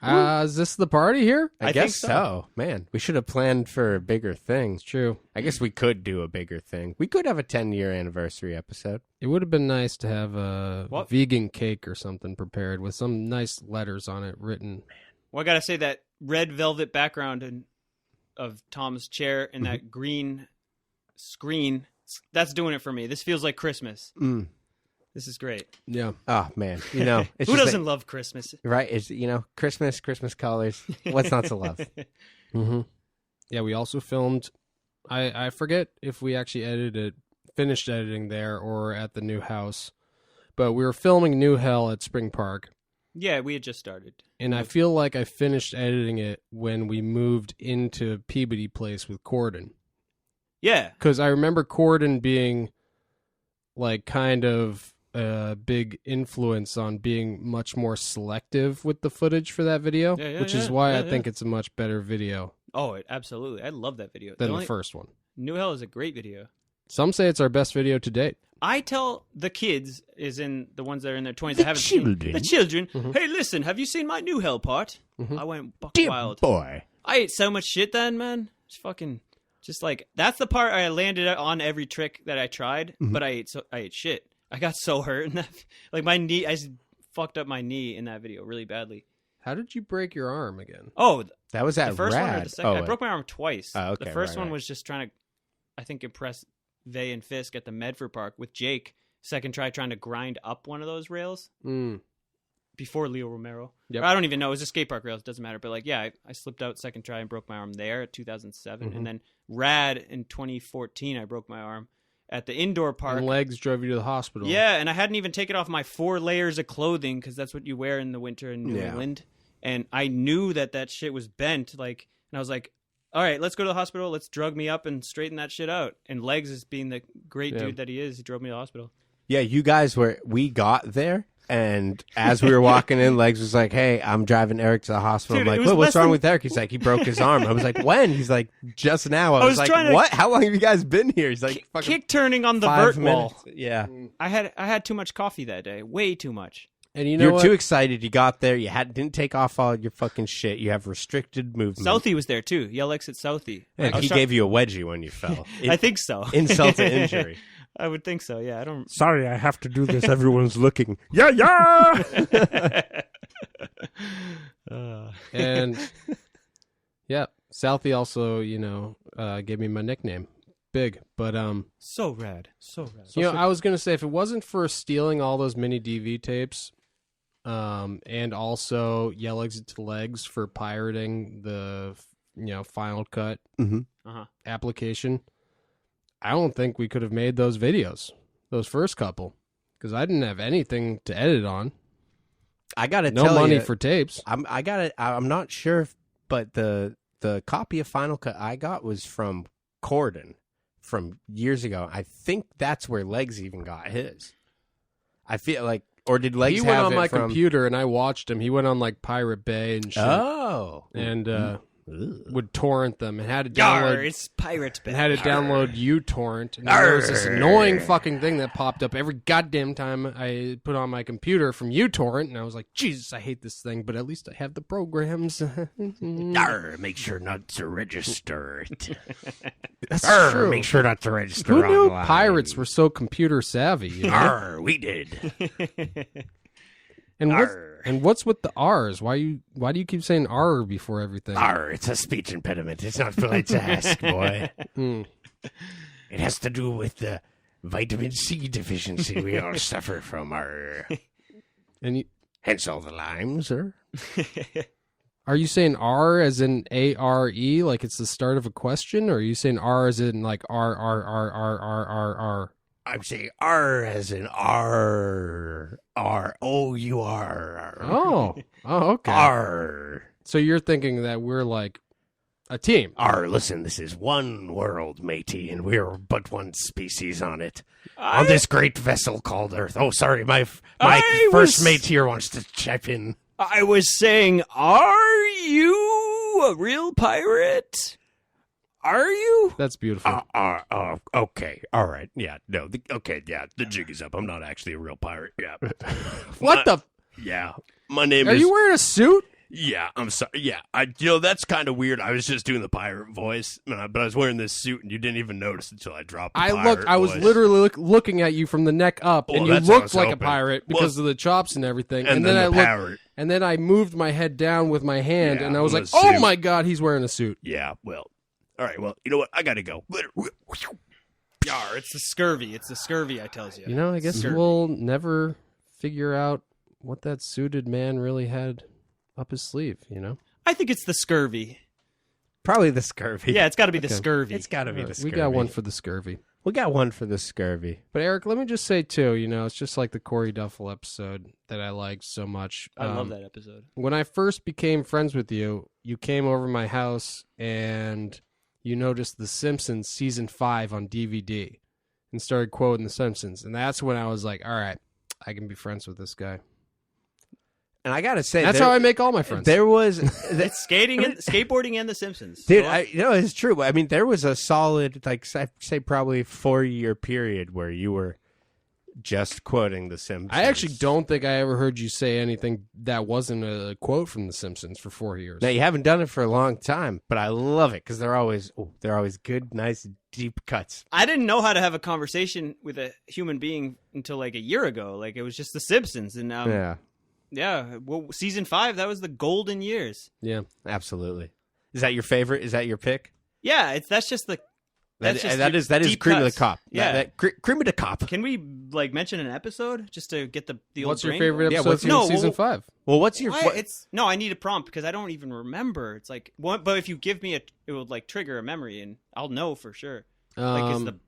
Is this the party here? I think guess so. so. Man, we should have planned for a bigger thing. It's true. I guess we could do a bigger thing. We could have a 10-year anniversary episode. It would have been nice to have a What? vegan cake or something prepared with some nice letters on it written. Well, I gotta say that red velvet background of Tom's chair and that green screen, that's doing it for me. This feels like Christmas. Mm. This is great. Yeah. Oh, man. It's Who just doesn't love Christmas? right? It's, Christmas colors. What's not to love? Mm-hmm. Yeah, we also filmed. I forget if we actually finished editing there or at the new house, but we were filming New Hell at Spring Park. Yeah, we had just started. And I feel like I finished editing it when we moved into Peabody Place with Corden. Yeah. Because I remember Corden being like kind of a big influence on being much more selective with the footage for that video, which is why I think it's a much better video Oh, absolutely. I love that video. than the first one. New Hell is a great video. Some say it's our best video to date. I tell the kids, is in the ones that are in their 20s that haven't children. seen the children, hey, listen, have you seen my New Hell part? I went buck Dear wild. boy. I ate so much shit then, man. It's fucking just like that's the part I landed on every trick that I tried, but I ate shit. I got so hurt in that. Like my knee, I fucked up my knee in that video really badly. How did you break your arm again? Oh, That was the at first one or Rad. the second? I broke my arm twice. Oh, okay, the first right, one right. was just trying to, I think, impress Vay and Fisk at the Medford Park with Jake. Second try trying to grind up one of those rails before Leo Romero. Yep. Or I don't even know. It was a skate park rails. It doesn't matter. But like, yeah, I slipped out second try and broke my arm there at 2007. And then Rad in 2014, I broke my arm at the indoor park. And legs drove you to the hospital. Yeah, and I hadn't even taken off my 4 layers of clothing because that's what you wear in the winter in New England. And I knew that shit was bent. Like, and I was like, all right, let's go to the hospital. Let's drug me up and straighten that shit out. And Legs, is being the great dude that he is, he drove me to the hospital. Yeah, you guys we got there, and as we were walking in, Legs was like, "Hey, I'm driving Eric to the hospital." Dude, I'm it like, was "What's less wrong than- with Eric?" He's like, "He broke his arm." I was like, "When?" He's like, "Just now." I was like, trying to- "What? How long have you guys been here?" He's like, "Fucking Kick turning on the 5 vert wall. minutes." Yeah. I had too much coffee that day. Way too much. And you know You're what? too excited. You got there. You didn't take off all your fucking shit. You have restricted movement. Southie was there too. Yell exit Southie. And he gave you a wedgie when you fell. I think so. Insult to injury. I would think so. Yeah, I don't. Sorry, I have to do this. Everyone's looking. Yeah. And yeah, Southie also, gave me my nickname, Big. But So rad. So rad. I was gonna say if it wasn't for stealing all those mini DV tapes, and also Yell Exit to Legs for pirating the Final Cut application, I don't think we could have made those videos, those first couple, because I didn't have anything to edit on. I gotta No tell money you, for tapes. I'm not sure, but the copy of Final Cut I got was from Corden from years ago. I think that's where Legs even got his. I feel like, or did Legs He went have on it my from... computer and I watched him. He went on like Pirate Bay and shit, Oh, and would torrent them and had to Yar, download. it's Pirate Bay. And had to download uTorrent, and there was this annoying fucking thing that popped up every goddamn time I put on my computer from uTorrent, and I was like, Jesus, I hate this thing, but at least I have the programs. make sure not to register it. That's true. Make sure not to register Who knew online. pirates were so computer savvy? You know? We did. And what's with the R's? Why do you keep saying R before everything? It's a speech impediment. It's not polite to ask, boy. It has to do with the vitamin C deficiency we all suffer from. And Hence all the limes, sir. are you saying R as in A-R-E, like it's the start of a question, or are you saying R as in like R? I'm saying R as in R-O-U-R. Oh, okay. R. So you're thinking that we're like a team. R, listen, this is one world, matey, and we're but one species on it. On this great vessel called Earth. Oh, sorry, my first mate here wants to chip in. I was saying, are you a real pirate? Are you? That's beautiful. Okay, all right, yeah, no, the jig is up. I'm not actually a real pirate. Yeah, What the? yeah, my name Are is. you wearing a suit? Yeah, I'm sorry. Yeah, that's kind of weird. I was just doing the pirate voice, but I was wearing this suit, and you didn't even notice until I dropped. I was literally looking at you from the neck up, and you that's what I looked was like a hoping. pirate because of the chops and everything. And then then I the looked, parrot. and then I moved my head down with my hand, Yeah, and I was with like, a "Oh suit. my god, he's wearing a suit." Yeah, well, all right. Well, you know what? I gotta go. Yar, it's the scurvy. It's the scurvy, I tells you. You know, I guess Scurvy. we'll never figure out what that suited man really had up his sleeve. You know, I think it's the scurvy. Probably the scurvy. Yeah, it's got to be the Okay. scurvy. It's got to be the we scurvy. got one for the scurvy. We got one for the scurvy. But Eric, let me just say too, it's just like the Corey Duffel episode that I liked so much. I love that episode. When I first became friends with you, you came over my house and you noticed The Simpsons season 5 on DVD and started quoting The Simpsons, and that's when I was like, all right, I can be friends with this guy. And I gotta say, That's how I make all my friends. There was, It's skating, and skateboarding, and The Simpsons. dude. Go on. It's true. I mean, there was a solid, like, say, probably 4-year period where you were just quoting The Simpsons. I actually don't think I ever heard you say anything that wasn't a quote from The Simpsons for 4 years. Now, you haven't done it for a long time, but I love it because they're always good, nice, deep cuts. I didn't know how to have a conversation with a human being until like a year ago. Like it was just The Simpsons, and yeah. Well, season 5, that was the golden years. Yeah, absolutely. Is that your favorite? Is that your pick? Yeah, that's just the. That is cream of the cop. Yeah, cream of the cop. Can we like mention an episode just to get the old What's your brain favorite going? episode from season 5? Well, what's your? No, I need a prompt because I don't even remember. It's like, but if you give me it would like trigger a memory, and I'll know for sure. Like, is the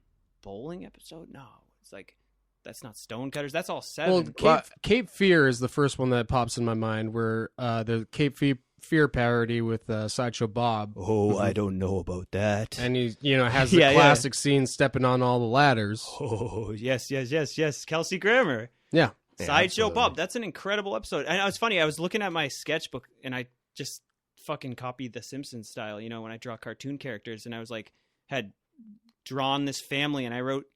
bowling episode? No, it's like that's not Stonecutters. That's all 7. Well, Cape Fear is the first one that pops in my mind, where the Cape Fear parody with Sideshow Bob. Oh, I don't know about that. And he, has the classic scene stepping on all the ladders. Oh, yes. Kelsey Grammer. Yeah. Sideshow Bob. That's an incredible episode. And it was funny. I was looking at my sketchbook and I just fucking copied the Simpsons style, when I draw cartoon characters. And I was like, had drawn this family and I wrote,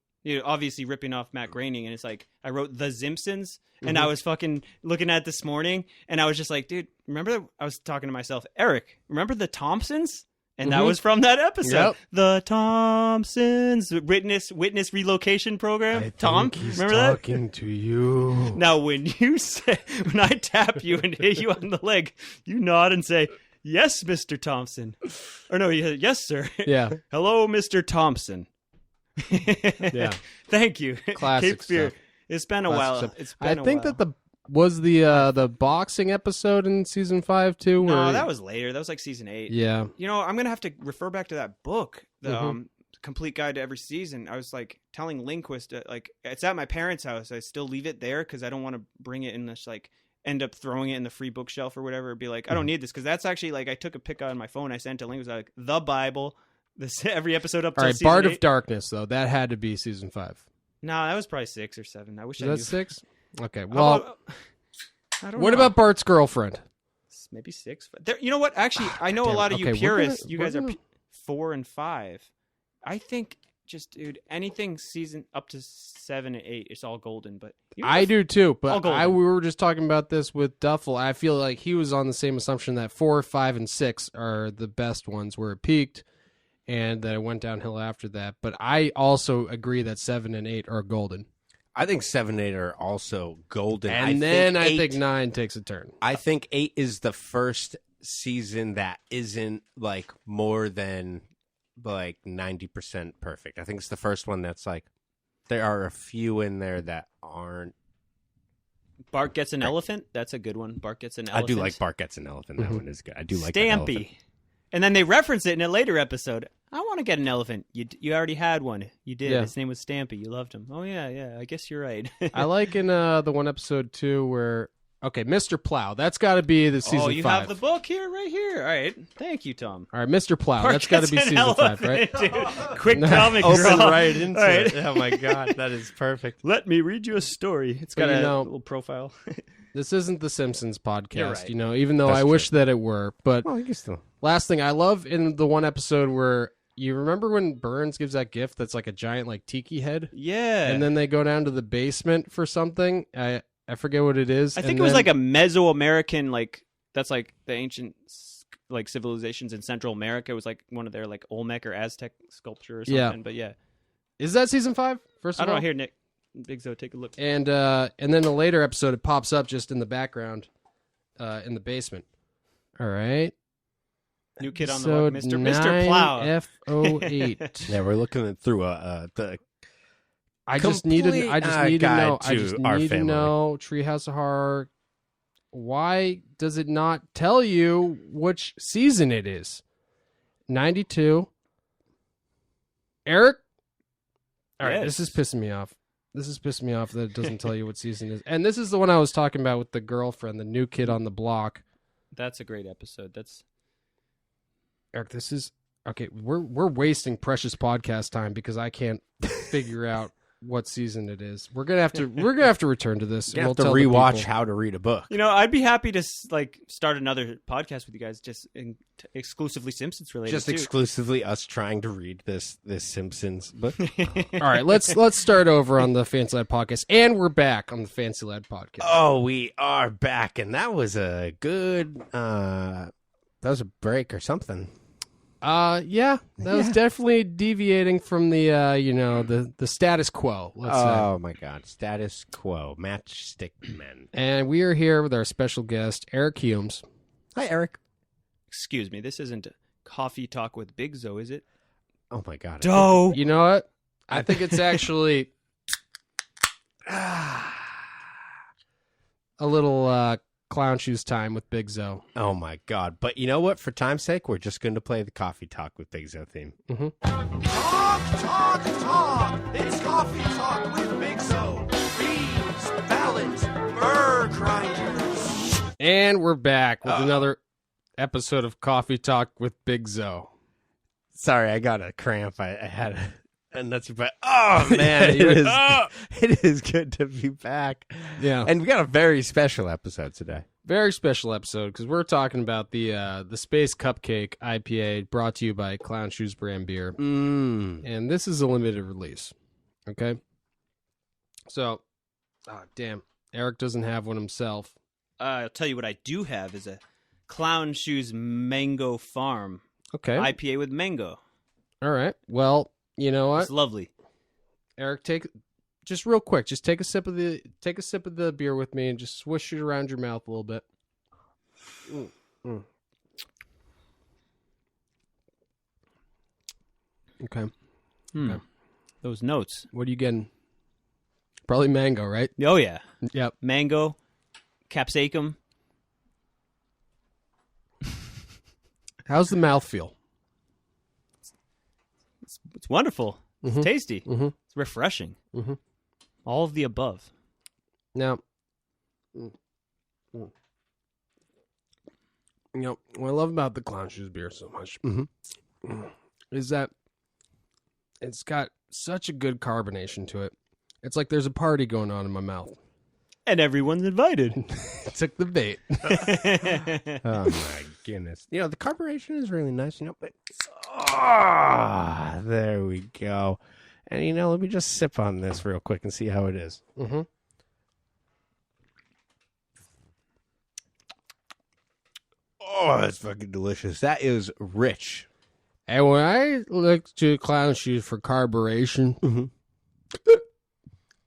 obviously ripping off Matt Groening. And it's like, I wrote The Simpsons. And I was fucking looking at it this morning, and I was just like, dude, remember I was talking to myself, Eric, remember the Thompsons? And that was from that episode. Yep. The Thompsons, witness relocation program. Tom, remember that? Talking to you. Now, when I tap you and hit you on the leg, you nod and say, yes, Mr. Thompson. Or no, yes, sir. Yeah. Hello, Mr. Thompson. Yeah. Thank you. Classic stuff. It's been a while. I think that the boxing episode in season 5 too. No, that was later. That was like season 8. Yeah. I'm gonna have to refer back to that book, the Complete Guide to Every Season. I was like telling Lindquist, it's at my parents' house. I still leave it there because I don't want to bring it in this end up throwing it in the free bookshelf or whatever. Be like, I don't need this because that's actually I took a pic on my phone. I sent to Lindquist the Bible. Every episode up to season 8. Bard of Darkness though, that had to be season 5. No, that was probably 6 or 7. I wish I knew. Is that 6? Okay. Well, I don't what know. about Bart's girlfriend? Maybe 6. You know what? Actually, I know a lot of you purists. You guys are 4 and 5. I think just, dude, anything season up to 7 and 8, it's all golden. But I do too. But we were just talking about this with Duffel. I feel like he was on the same assumption that 4, 5, and 6 are the best ones where it peaked. And that it went downhill after that. But I also agree that 7 and 8 are golden. I think 7 and 8 are also golden. And I think 9 takes a turn. I think 8 is the first season that isn't more than 90% perfect. I think it's the first one that's there are a few in there that aren't. Bart Gets an Elephant. That's a good one. Bart Gets an Elephant. I do like Bart Gets an Elephant. That one is good. I do like Stampy. And then they reference it in a later episode. I want to get an elephant. You already had one. You did. Yeah. His name was Stampy. You loved him. Oh, yeah. I guess you're right. I like in the one episode, too, where... Okay, Mr. Plow. That's got to be the season 5. Oh, you have the book here, right here. All right. Thank you, Tom. All right, Mr. Plow. That's got to be season 5, right? Dude. Quick comic Open draw. right into it. Oh, my God. That is perfect. Let me read you a story. It's got a little profile. This isn't the Simpsons podcast, You're right. even though That's I true. wish that it were. But Oh, you still. last thing, I love in the one episode where... You remember when Burns gives that gift that's like a giant tiki head? Yeah. And then they go down to the basement for something. I forget what it is. I think it was a Mesoamerican, that's the ancient civilizations in Central America. It was one of their Olmec or Aztec sculpture or something. Yeah. But yeah. Is that season 5? First of I don't all? know. Here, Nick. Bigzo, take a look. And then a later episode, it pops up just in the background in the basement. All right. New kid on the block, Mr. Plow. F08. Yeah, we're looking through the. I just need to know. I just need to know. Treehouse of Horror. Why does it not tell you which season it is? 92. Eric. All right, Yes. this is pissing me off. This is pissing me off that it doesn't tell you what season it is. And this is the one I was talking about with the girlfriend, the new kid on the block. That's a great episode. That's Eric, this is okay. We're wasting precious podcast time because I can't figure out what season it is. We're gonna have to return to this. You and have to tell the rewatch people. How to Read a Book. You know, I'd be happy to start another podcast with you guys, just exclusively Simpsons related. Just too. exclusively us trying to read this Simpsons book. All right, let's start over on the Fancy Lad podcast, and we're back on the Fancy Lad podcast. Oh, we are back, and that was a good. That was a break or something. Yeah, that was definitely deviating from the the status quo. Let's say. Oh my God, status quo, matchstick men. And we are here with our special guest, Eric Belhumeur. Hi, Eric. Excuse me, this isn't Coffee Talk with Bigzo, is it? Oh my God. Doe. You know what? I think it's actually a little clown shoes time with Bigzo. Oh my God. But you know what? For time's sake, we're just going to play the Coffee Talk with Bigzo theme. Mm-hmm. Talk! It's Coffee Talk with Bigzo. Beans, ballads, burr grinders. And we're back with another episode of Coffee Talk with Bigzo. Sorry, I got a cramp. I had a nutsy, but oh man, it is good to be back. Yeah. And we got a very special episode today. Very special episode because we're talking about the Space Cupcake IPA brought to you by Clown Shoes Brand Beer. And this is a limited release. Okay? So, damn. Eric doesn't have one himself. I'll tell you what I do have is a Clown Shoes Mango Farm Okay. IPA with mango. All right. Well, you know what? It's lovely. Eric, just real quick, just take a sip of the beer with me and just swish it around your mouth a little bit. Okay. Okay. Those notes. What are you getting? Probably mango, right? Oh yeah. Yep. Mango, capsicum. How's the mouth feel? It's wonderful. Mhm. It's tasty. Mm-hmm. It's refreshing. Mm-hmm. All of the above. Now, what I love about the Clown Shoes beer so much is that it's got such a good carbonation to it. It's like there's a party going on in my mouth. And everyone's invited. Took the bait. Oh my goodness. You know, the carburation is really nice, but there we go. And let me just sip on this real quick and see how it is. Mm-hmm. Oh, that's fucking delicious. That is rich. And when I look to Clown Shoes for carburation,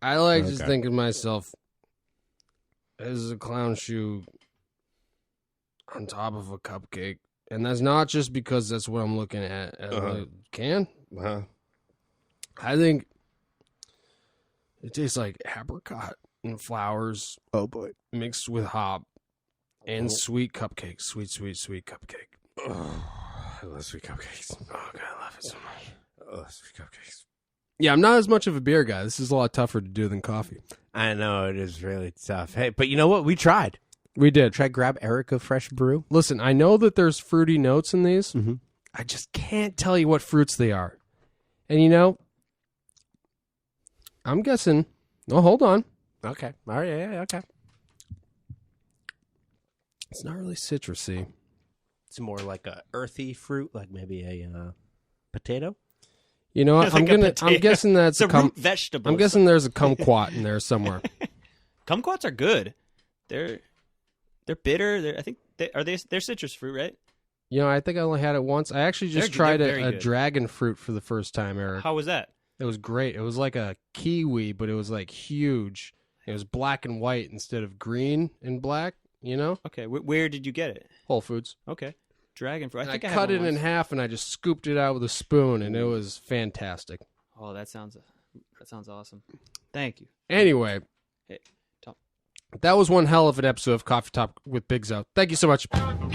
I like just thinking to myself, this is a clown shoe on top of a cupcake. And that's not just because that's what I'm looking at the can. I think it tastes like apricot and flowers. Oh boy. Mixed with hop and sweet cupcake. Sweet cupcake. Oh, I love sweet cupcakes. Oh, God, I love it so much. Oh, sweet cupcakes. Yeah, I'm not as much of a beer guy. This is a lot tougher to do than coffee. I know, it is really tough. Hey, but you know what? We tried. We did. Try grab Erica Fresh Brew. Listen, I know that there's fruity notes in these. Mm-hmm. I just can't tell you what fruits they are. And I'm guessing. Oh, hold on. Okay. All right. Yeah, okay. It's not really citrusy. It's more like a earthy fruit, like maybe a potato. You know what? Like I'm guessing that's it's a root vegetable. I'm guessing there's a kumquat in there somewhere. Kumquats are good. They're bitter. They're citrus fruit, right? I think I only had it once. I actually just They're tried very a good. dragon fruit for the first time, Eric. How was that? It was great. It was like a kiwi, but it was like huge. It was black and white instead of green and black, Okay, where did you get it? Whole Foods. Okay, dragon fruit. I think I cut had it one in once. half and I just scooped it out with a spoon, and it was fantastic. Oh, that sounds awesome. Thank you. Anyway, Hey, Tom. that was one hell of an episode of Coffee Talk with Bigzo. Thank you so much. Talk!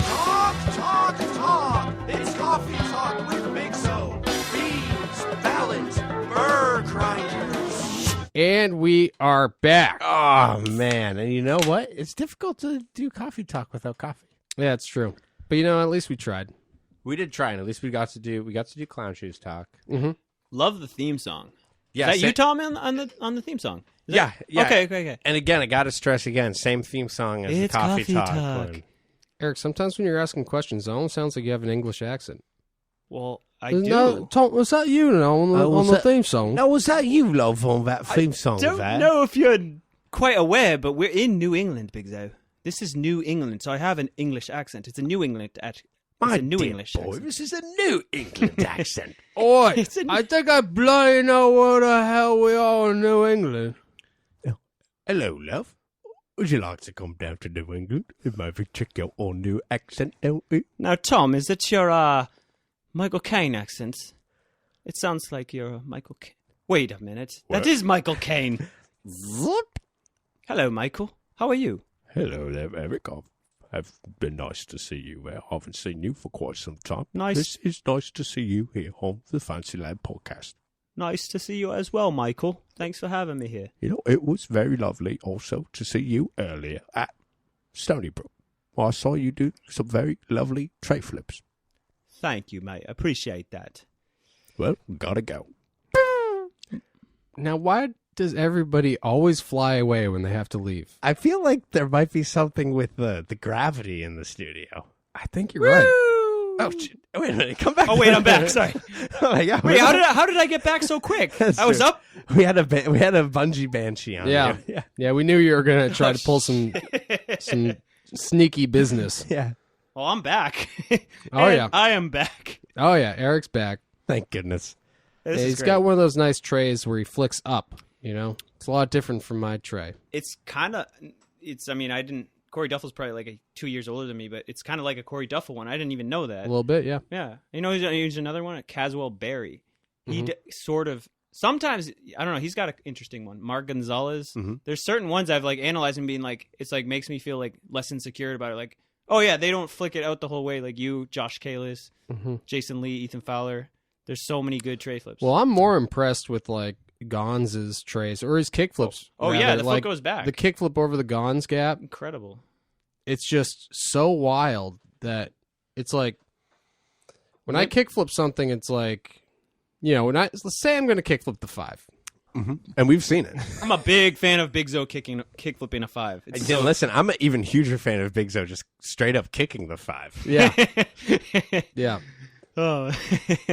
It's Coffee Talk with Bigzo. Beans, ballads, burr grinders. And we are back. Oh man! And you know what? It's difficult to do coffee talk without coffee. Yeah, it's true. But at least we tried. We did try, and at least we got to do Clown Shoes talk. Mm-hmm. Love the theme song. Yeah, Is that you, Tom, on the theme song? Is yeah, that... yeah. Okay. And again, I got to stress again, same theme song as It's the Coffee Coffee Talk. Talk. one. Eric, sometimes when you're asking questions, it almost sounds like you have an English accent. Well, I Isn't do. that- Tom, was that you now on was the that- theme song? Now, was that you, love, on that theme song? Don't there? know if you're quite aware, but we're in New England, Bigzo. This is New England, so I have an English accent. It's a New England My it's a New dear English boy, accent. this is a New England accent. Oi, It's a- I think I bloody know where the hell we are in New England. Hello, love. Would you like to come down to New England and maybe check out our new accent, don't we? Now, Tom, is that your Michael Caine accent? It sounds like you're Michael Caine. Wait a minute. What? That is Michael Caine. Hello, Michael. How are you? Hello there, Eric. I've been nice to see you. I haven't seen you for quite some time. Nice. This is nice to see you here on the Fancy Lad podcast. Nice to see you as well, Michael. Thanks for having me here. You know, it was very lovely also to see you earlier at Stony Brook. I saw you do some very lovely tray flips. Thank you, mate. Appreciate that. Well, gotta go. Now, why does everybody always fly away when they have to leave? I feel like there might be something with the gravity in the studio. I think you're right. Oh, shit. Wait a minute. Come back. Oh, wait, I'm back. Sorry. Oh, my God. Wait, how did I get back so quick? That's I was true. up. We had a bungee banshee on. Yeah. you. Yeah, we knew you were going to try to pull some sneaky business. Yeah. Well, I'm back. Oh, And yeah. I am back. Oh, yeah, Eric's back. Thank goodness. This Yeah, is he's great. got one of those nice trays where he flicks up, you know? It's a lot different from my tray. It's kind of, I mean, I didn't, Corey Duffel's probably like 2 years older than me, but it's kind of like a Corey Duffel one. I didn't even know that. A little bit, yeah. Yeah. You know, he's another one, a Caswell Berry. He sort of, sometimes, I don't know, he's got an interesting one. Mark Gonzalez. Mhm. There's certain ones I've like analyzed and being like, it's like makes me feel like less insecure about it. Like, oh yeah, they don't flick it out the whole way like you, Josh Kalis, Jason Lee, Ethan Fowler. There's so many good tray flips. Well, I'm more impressed with, like, Gonz's trays, or his kickflips. Oh, yeah, the like, flip goes back. The kickflip over the Gonz gap, Incredible. it's just so wild that it's like, when I kickflip something, it's like, you know, let's say I'm going to kickflip the 5. And we've seen it. I'm a big fan of Bigzo kickflipping a 5. It's And listen, I'm an even huger fan of Bigzo just straight up kicking the 5. Yeah. Yeah. Oh.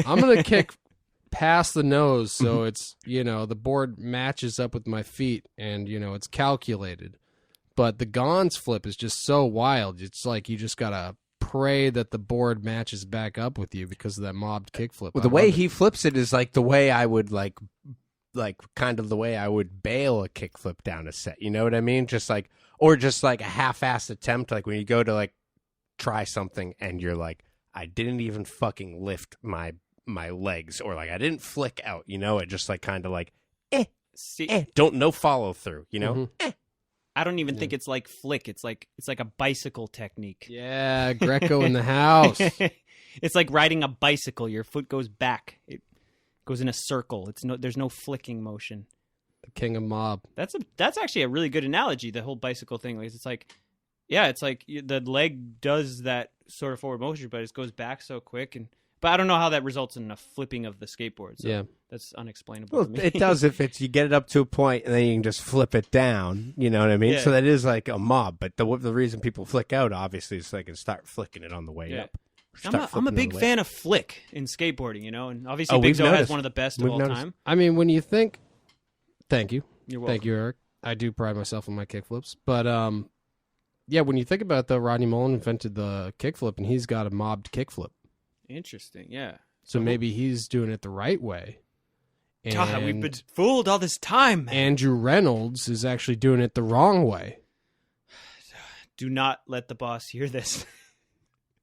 I'm going to kick past the nose so it's, you know, the board matches up with my feet and, you know, it's calculated. But the Gonz flip is just so wild. It's like you just got to pray that the board matches back up with you because of that mobbed kick flip. Well, the way he flips it is like the way I would like kind of the way I would bail a kickflip down a set. You know what I mean? Just like, or just like a half-assed attempt. Like when you go to like try something and you're like, I didn't even fucking lift my legs, or like I didn't flick out. You know, it just like kind of like, See, no follow through. You know, I don't even think it's like flick. It's like a bicycle technique. Yeah, Greco in the house. It's like riding a bicycle. Your foot goes back. It goes in a circle. There's no flicking motion. The king of mob. That's actually a really good analogy. The whole bicycle thing. Like, it's like, yeah, it's like the leg does that sort of forward motion, but it goes back so quick. But I don't know how that results in a flipping of the skateboard. So Yeah. that's unexplainable well, to me. it does if you get it up to a point and then you can just flip it down. You know what I mean? Yeah. So that is like a mob. But the reason people flick out obviously is so they can start flicking it on the way Yeah. up. I'm a flipping big on the way fan of flick in skateboarding, you know, and obviously Oh, we've Bigzo has noticed. one of the best of We've all noticed. time. I mean, when you think, thank you. You're welcome. Thank you, Eric. I do pride myself on my kickflips. But, yeah, when you think about it, though, Rodney Mullen invented the kickflip, and he's got a mobbed kickflip. Interesting, yeah. So maybe he's doing it the right way. And God, we've been fooled all this time, man. Andrew Reynolds is actually doing it the wrong way. Do not let the boss hear this.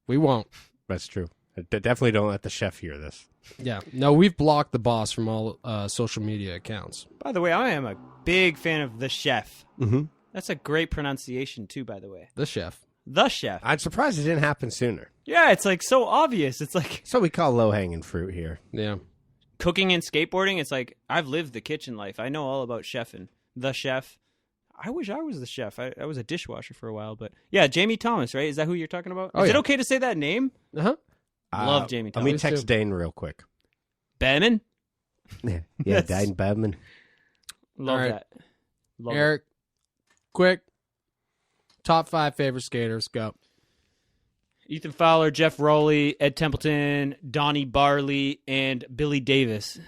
We won't. That's true. Definitely don't let the chef hear this. Yeah. No, we've blocked the boss from all social media accounts. By the way, I am a big fan of The Chef. Mm-hmm. That's a great pronunciation, too, by the way. The chef. The Chef. I'm surprised it didn't happen sooner. Yeah, it's like so obvious. It's like So we call low-hanging fruit here. Yeah. cooking and skateboarding. It's like I've lived the kitchen life. I know all about chefing. The Chef. I wish I was the chef. I was a dishwasher for a while, but yeah, Jamie Thomas, right? Is that who you're talking about? Oh, Is it yeah. okay to say that name? Uh-huh. Love Jamie Let me Thomas. text Dane real quick. Bannon? Yeah, Dine Badman. Love All right. that. Love Eric, quick. Top 5 favorite skaters. Go. Ethan Fowler, Jeff Rowley, Ed Templeton, Donnie Barley, and Billy Davis.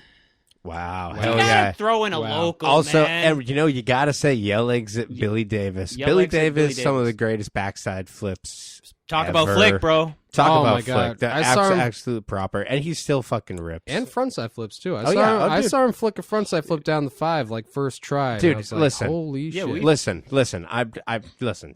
Wow. You Hell gotta yeah. throw in a Wow. local, Also, man. and you got to say yell exit Billy Davis. Yell Billy exit Davis, Billy some of Davis. the greatest backside flips. Talk ever. about flick, bro. Talk Oh about my God. flick. The I saw him- absolute proper. And he's still fucking ripped. And frontside flips, too. Oh, yeah. Oh, I dude. saw him flick a frontside flip down the 5, like, first try. and Dude, I was like, listen. Holy Yeah, shit. Listen. Listen.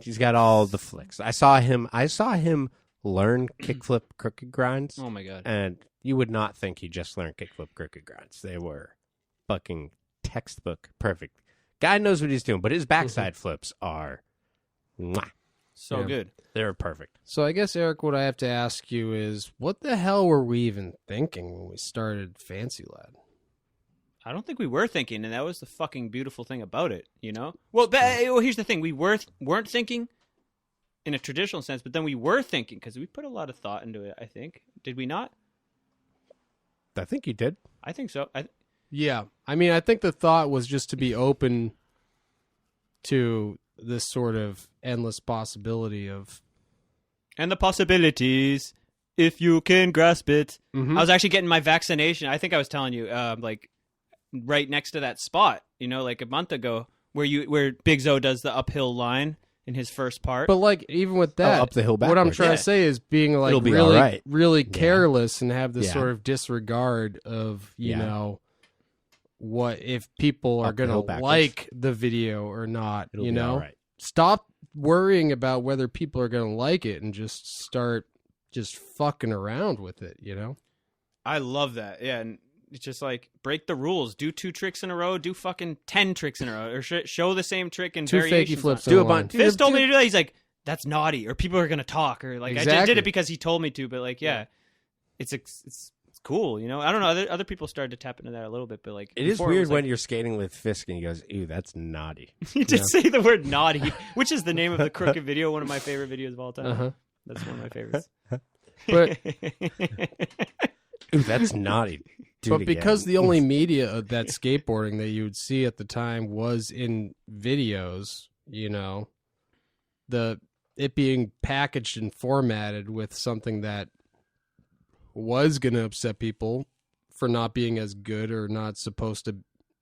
He's got all the flicks. I saw him learn kickflip crooked grinds. Oh my god. And you would not think he just learned kickflip crooked grinds. They were fucking textbook perfect. Guy knows what he's doing, but his backside flips are, mwah, So Yeah. good. they're perfect. So I guess, Eric, what I have to ask you is, what the hell were we even thinking when we started Fancy Lad? I don't think we were thinking, and that was the fucking beautiful thing about it, you know? Well, here's the thing. We weren't thinking in a traditional sense, but then we were thinking because we put a lot of thought into it, I think. Did we not? I think you did. I think so. Yeah. I mean, I think the thought was just to be open to this sort of endless possibility of... And the possibilities, if you can grasp it. Mhm. I was actually getting my vaccination. I think I was telling you, like, right next to that spot, you know, like a month ago, where Bigzo does the uphill line in his first part. But, like, even with that, up the hill what I'm backwards. trying Yeah. to say is being, like, It'll be really, all right. really Yeah. careless and have this Yeah. sort of disregard of, you Yeah. know, what if people are Up the going hill to backwards. like the video or not, It'll you be know? all right. Stop worrying about whether people are going to like it and just start just fucking around with it, you know? I love that. Yeah, and it's just like, break the rules. Do 2 tricks in a row. Do fucking 10 tricks in a row. Or show the same trick in 2 variations. fakey flips. Do on a one. bunch. Fizz told me to do that. He's like, that's naughty. Or people are going to talk. Or like, I just did Exactly. it because he told me to. But like, yeah, it's cool, you know? I don't know. Other people started to tap into that a little bit. But like, It is before weird was when like, you're skating with Fisk and he goes, ew, that's naughty. he did say the word naughty, which is the name of the crooked video. One of my favorite videos of all time. Uh-huh. That's one of my favorites. But Ooh, that's naughty. Do but it because again. the only media of that skateboarding that you would see at the time was in videos, you know, it being packaged and formatted with something that was going to upset people for not being as good or not supposed to,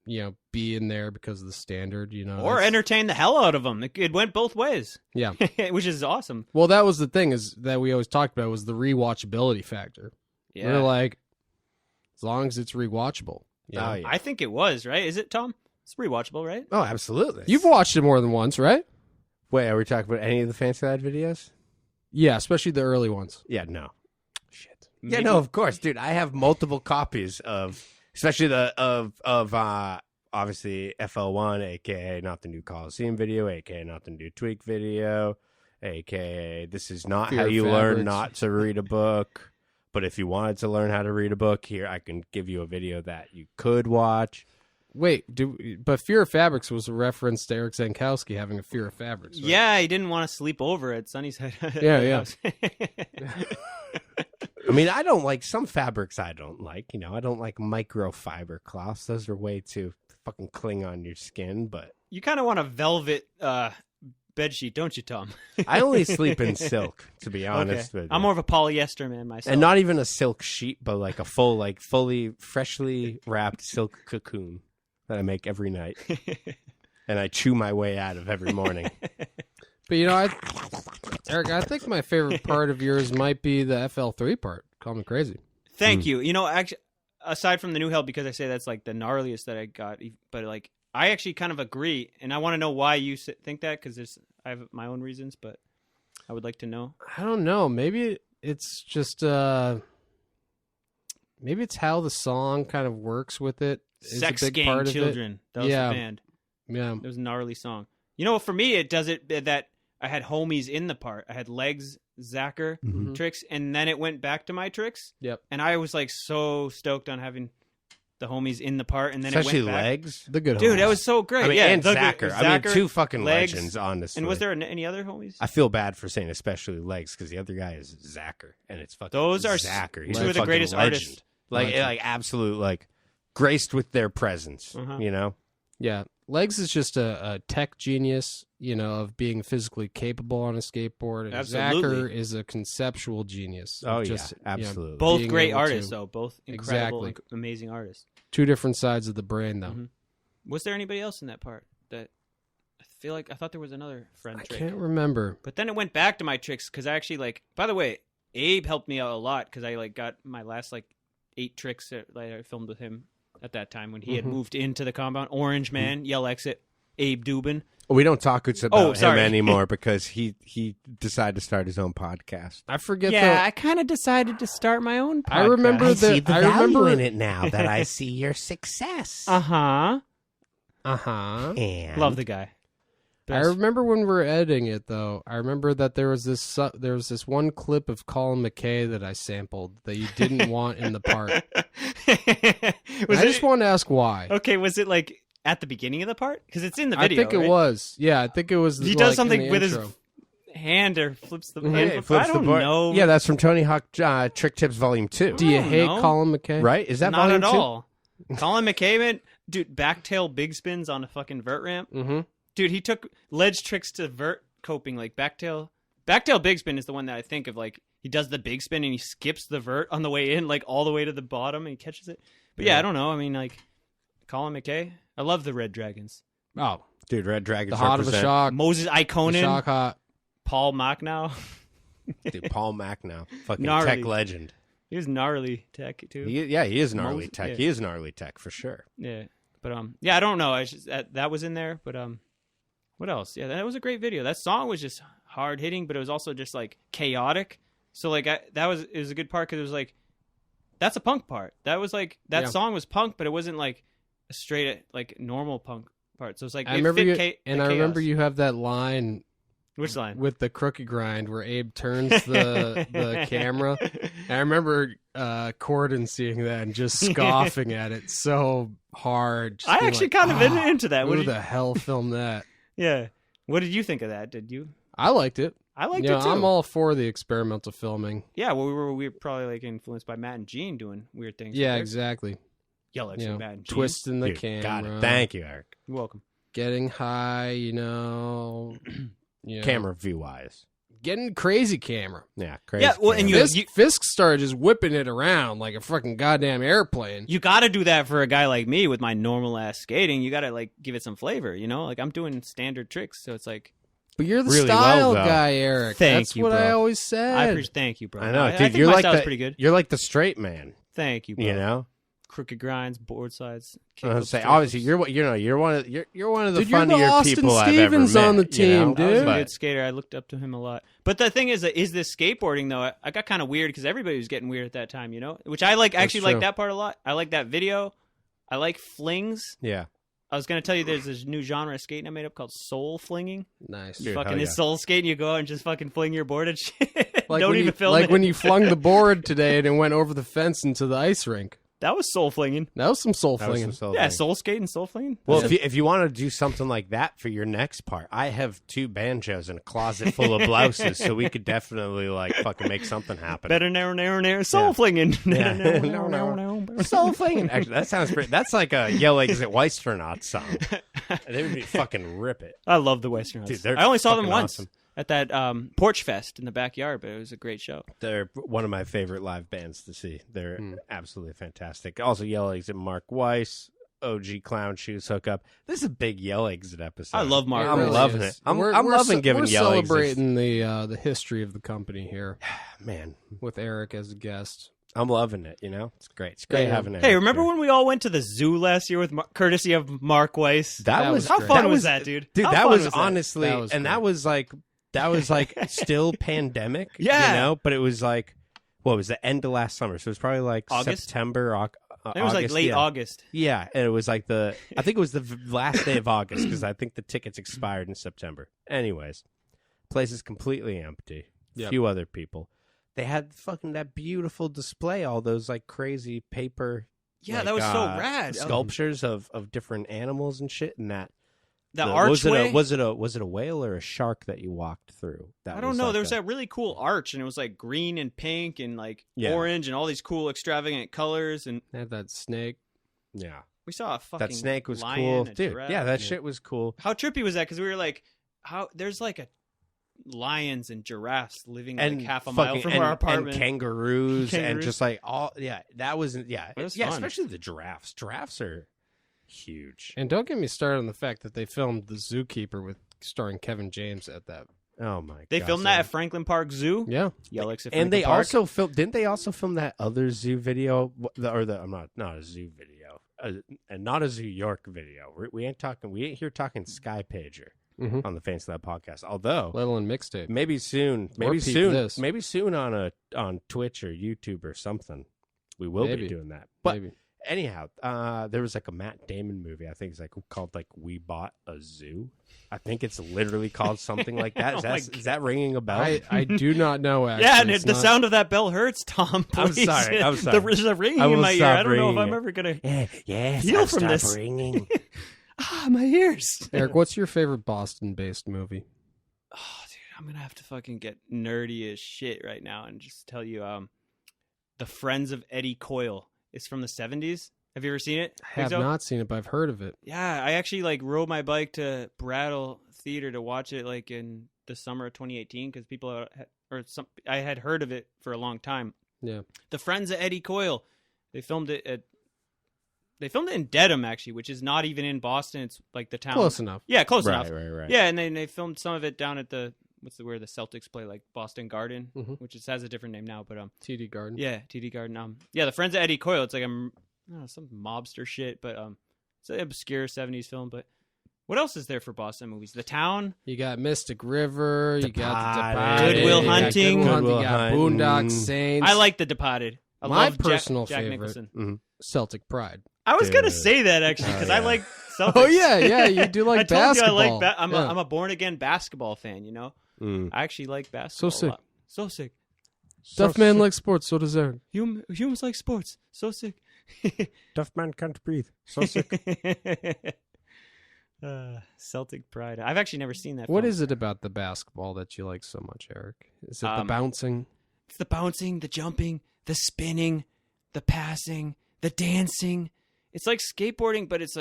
you know, be in there because of the standard, you know. Or that's- entertain the hell out of them. It went both ways. Yeah. Which is awesome. Well, that was the thing is that we always talked about was the rewatchability factor. Yeah. We're like, as long as it's rewatchable. You know? Oh, yeah. I think it was, right? Is it, Tom? It's rewatchable, right? Oh, absolutely. You've watched it more than once, right? Wait, are we talking about any of the Fancy Lad videos? Yeah, especially the early ones. Yeah, no. Shit. Yeah, Maybe- no, of course, dude. I have multiple copies of, especially obviously FL1, aka Not the New Coliseum video, aka Not the New Tweak video, aka This is not Fear how of you learn Fabrics. not to read a book. But if you wanted to learn how to read a book, here I can give you a video that you could watch. Wait, but Fear of Fabrics was a reference to Eric Zankowski having a fear of fabrics, right? Yeah, he didn't want to sleep over at Sunnyside. Yeah. I mean, I don't like some fabrics I don't like. You know, I don't like microfiber cloths. Those are way too fucking cling on your skin. But You kind of want a velvet bedsheet, don't you, Tom? I only sleep in silk, to be honest with you. I'm more of a polyester man myself. And not even a silk sheet, but like a full, like fully, freshly wrapped silk cocoon that I make every night. And I chew my way out of every morning. But you know, Eric, I think my favorite part of yours might be the FL3 part. Call me crazy. Thank you. You know, actually, aside from the new hell, because I say that's like the gnarliest that I got, but like I actually kind of agree, and I want to know why you think that, because I have my own reasons, but I would like to know. I don't know. Maybe it's just maybe it's how the song kind of works with it. Is Sex a big Gang part Children. That was Yeah. the band. Of it. Yeah. It was a gnarly song. You know, for me, it does it that I had homies in the part. I had legs, Zacher Mhm. tricks, and then it went back to my tricks. Yep. And I was like so stoked on having the homies in the part, and then Especially it went back. legs. The good Dude, homies. that was so great. I mean, yeah, and the- Zacher. I mean, Zacher, two fucking legs. legends, honestly. And was there any other homies? I feel bad for saying especially legs because the other guy is Zacher, and it's fucking Those are Zacher. He's two a of the fucking greatest legend. artists. Like absolute, like graced with their presence. You know. Yeah, Legs is just a tech genius, of being physically capable on a skateboard. And Absolutely. Zacher is a conceptual genius. Oh, just, yeah, absolutely. Both being great able artists, to- though. Both incredible, Exactly. amazing artists. Two different sides of the brain, though. Mhm. Was there anybody else in that part? That I thought there was another friend I trick. can't remember. But then it went back to my tricks because I actually by the way, Abe helped me out a lot because I got my last 8 tricks that I filmed with him at that time when he had moved into the compound. Orange Man, Yell Exit, Abe Dubin. We don't talk about him sorry. anymore because he decided to start his own podcast. I forget I kind of decided to start my own podcast. I remember I the see the I value remember in it now that I see your success. Uh-huh. And Love the guy. I remember when we were editing it, though. I remember that there was this one clip of Colin McKay that I sampled that you didn't want in the part. I just want to ask why. Okay, was it at the beginning of the part? Because it's in the video. I think it was. Yeah, I think it was. He does in something the with intro. his hand or flips the Yeah, hand. it flips I the don't board. know. Yeah, that's from Tony Hawk Trick Tips Volume 2. Do you I don't hate know. Colin McKay? Right? Is that Not Volume at 2? all. Colin McKay, man, dude, backtail big spins on a fucking vert ramp. Mm-hmm. Dude, he took ledge tricks to vert coping, backtail big spin is the one that I think of. He does the big spin and he skips the vert on the way in, all the way to the bottom, and he catches it. But yeah, I don't know. I mean, Colin McKay. I love the Red Dragons. Oh, Dude, Red Dragons the hot of a represent- shock. Moses The Ikonen, shock hot. Paul Machnow. Dude, Paul Macnow. Fucking Gnarly. tech legend. He was gnarly tech too. He is gnarly Moses- tech. yeah. He is gnarly tech for sure. Yeah, but I don't know. I just that was in there, but what else? Yeah, that was a great video. That song was just hard hitting, but it was also just chaotic. So it was a good part because it was that's a punk part. That was that song was punk, but it wasn't a straight normal punk part. So it's I remember you, and I remember you have that line. Which line? With the crooked grind where Abe turns the camera. I remember Corden seeing that and just scoffing at it so hard. Just I being actually like, kind of been into that. Who the hell filmed that? Yeah. What did you think of that? Did you? I liked it. I liked Yeah, it too. I'm all for the experimental filming. Yeah, well, we were probably influenced by Matt and Gene doing weird things. Yeah, right? exactly. Yell at Matt and Gene. Twisting the Dude, camera. got it. Thank you, Eric. You're welcome. Getting high, Camera view wise. Getting crazy camera. Yeah, crazy. Yeah, well, and camera. Fisk started just whipping it around like a fucking goddamn airplane. You got to do that for a guy like me with my normal ass skating. You got to give it some flavor, I'm doing standard tricks, so it's But you're the Really style well, though. guy, Eric. Thank That's you, what bro. I always said. thank you, bro. I know, I dude. think You're my like style's the pretty good. You're like the straight man. Thank you, bro. You know. Crooked grinds, board sides. I was kickflips, say tailflips. obviously you're one of the Dude, you're the funnier Austin people I've ever Stevens met. on the you team, know? dude. I was a But- good skater. I looked up to him a lot. But the thing is this skateboarding though? I got kind of weird because everybody was getting weird at that time, Which I actually like true. that part a lot. I like that video. I like flings. Yeah. I was gonna tell you there's this new genre of skating I made up called soul flinging. Nice. Dude, Fucking hell is yeah. soul skating. You go out and just fucking fling your board and shit. Like Don't when even you, film like it. when you flung the board today and it went over the fence into the ice rink. That was soul flinging. That was some soul That was flinging. some soul Yeah, thing. soul skating, soul flinging. Well, That's if you want to do something like that for your next part, I have 2 banjos and a closet full of blouses, so we could definitely fucking make something happen. better narrow, soul Yeah. flinging. Yeah. No. Soul flinging. Actually, that sounds pretty. That's like a Yell Exit Weistronaut song. They would be fucking rip it. I love the Western Dude, House. they're I only saw them fucking once awesome. at that Porch Fest in the backyard, but it was a great show. They're one of my favorite live bands to see. They're absolutely fantastic. Also, Yell Exit Mark Weiss, OG Clown Shoes Hookup. This is a big Yell Exit episode. I love Mark I'm Weiss. loving it. I'm loving giving We're Yell Exit. celebrating the history of the company here Man, with Eric as a guest. I'm loving it. It's great. It's great Yeah. having it. Hey, remember when we all went to the zoo last year with courtesy of Mark Weiss? that was How great. fun was that, dude? Dude, How that fun was that? honestly, That was and great. that was still pandemic. Yeah. But it was what was the end of last summer? So it was probably August? September. It was August, late yeah. August. Yeah, and it was I think it was the last day of August because I think the tickets expired in September. Anyways, place is completely empty. Yep. Few other people. They had fucking that beautiful display, all those crazy paper. Yeah, that was so rad. Sculptures of different animals and shit, and that. The the- archway. Was it a whale or a shark that you walked through? That I don't was know. like There was a- that really cool arch, and it was green and pink and Yeah. orange and all these cool extravagant colors. And They had that snake. Yeah. We saw a fucking That snake was lion, cool. a Dude, giraffe. yeah, that shit was cool. How trippy was that? Because we were like, how there's like a lions and giraffes living And like half a mile from and, our apartment. And kangaroos and Kangaroos. just like all, that was, It was yeah, fun. especially the giraffes. Giraffes are huge. And don't get me started on the fact that they filmed The Zookeeper with starring Kevin James at that. Oh my god. They filmed that at Franklin Park Zoo. Yeah. Yelix at And they Franklin Park. also didn't they also film that other zoo video I'm not a zoo video. And not a Zoo York video. We ain't here talking Sky Pager on the Fancy Lad podcast. Although Let alone mixtape. maybe soon on Twitch or YouTube or something, we will be doing that. But Maybe. anyhow, there was like a Matt Damon movie. I think it's like called like We Bought a Zoo. I think it's literally called something like that. Is that ringing a bell? I do not know, actually. Yeah, and It's the not- sound of that bell hurts, Tom. I'm Please. sorry. There's a ringing I will in my ear. stop I don't know if ringing I'm it. ever gonna Yes, Heal I'll from stop this. ringing. my ears. Eric, what's your favorite Boston-based movie? Oh, dude, I'm gonna have to fucking get nerdy as shit right now and just tell you, The Friends of Eddie Coyle. It's from the 70s. Have you ever seen it? I have Bigzo? not seen it, but I've heard of it. Yeah, I actually like rode my bike to Brattle Theater to watch it like in the summer of 2018 because I had heard of it for a long time. Yeah. The Friends of Eddie Coyle. They filmed it in Dedham actually, which is not even in Boston. It's like the town. Close enough. Yeah, close enough. Right. Yeah, and then they filmed some of it down at where the Celtics play, like Boston Garden, Mhm. which has a different name now, but TD Garden. yeah, TD Garden. Yeah, The Friends of Eddie Coyle. It's like I don't know, some mobster shit, but it's an obscure 70s film. But what else is there for Boston movies? The Town. You got Mystic River. You got The Departed. Departed. Good Will you got Hunting. Good Will Good Will You got Hunting. Boondock Saints. I like The Departed. I My love personal Jack favorite. Nicholson. Celtic Pride. I was gonna Dude. say that actually because I yeah. like Celtics. Oh yeah, you do like I told basketball. you I like. I'm Yeah. a born again basketball fan. You know, Mm. I actually like basketball. So sick. A lot. So sick. Tough man likes sports, so does Eric. Humans like sports. So sick. Tough man can't breathe. So sick. Celtic Pride. I've actually never seen that. What film. is it about the basketball that you like so much, Eric? Is it the bouncing? It's the bouncing, the jumping, the spinning, the passing, the dancing. It's like skateboarding, but it's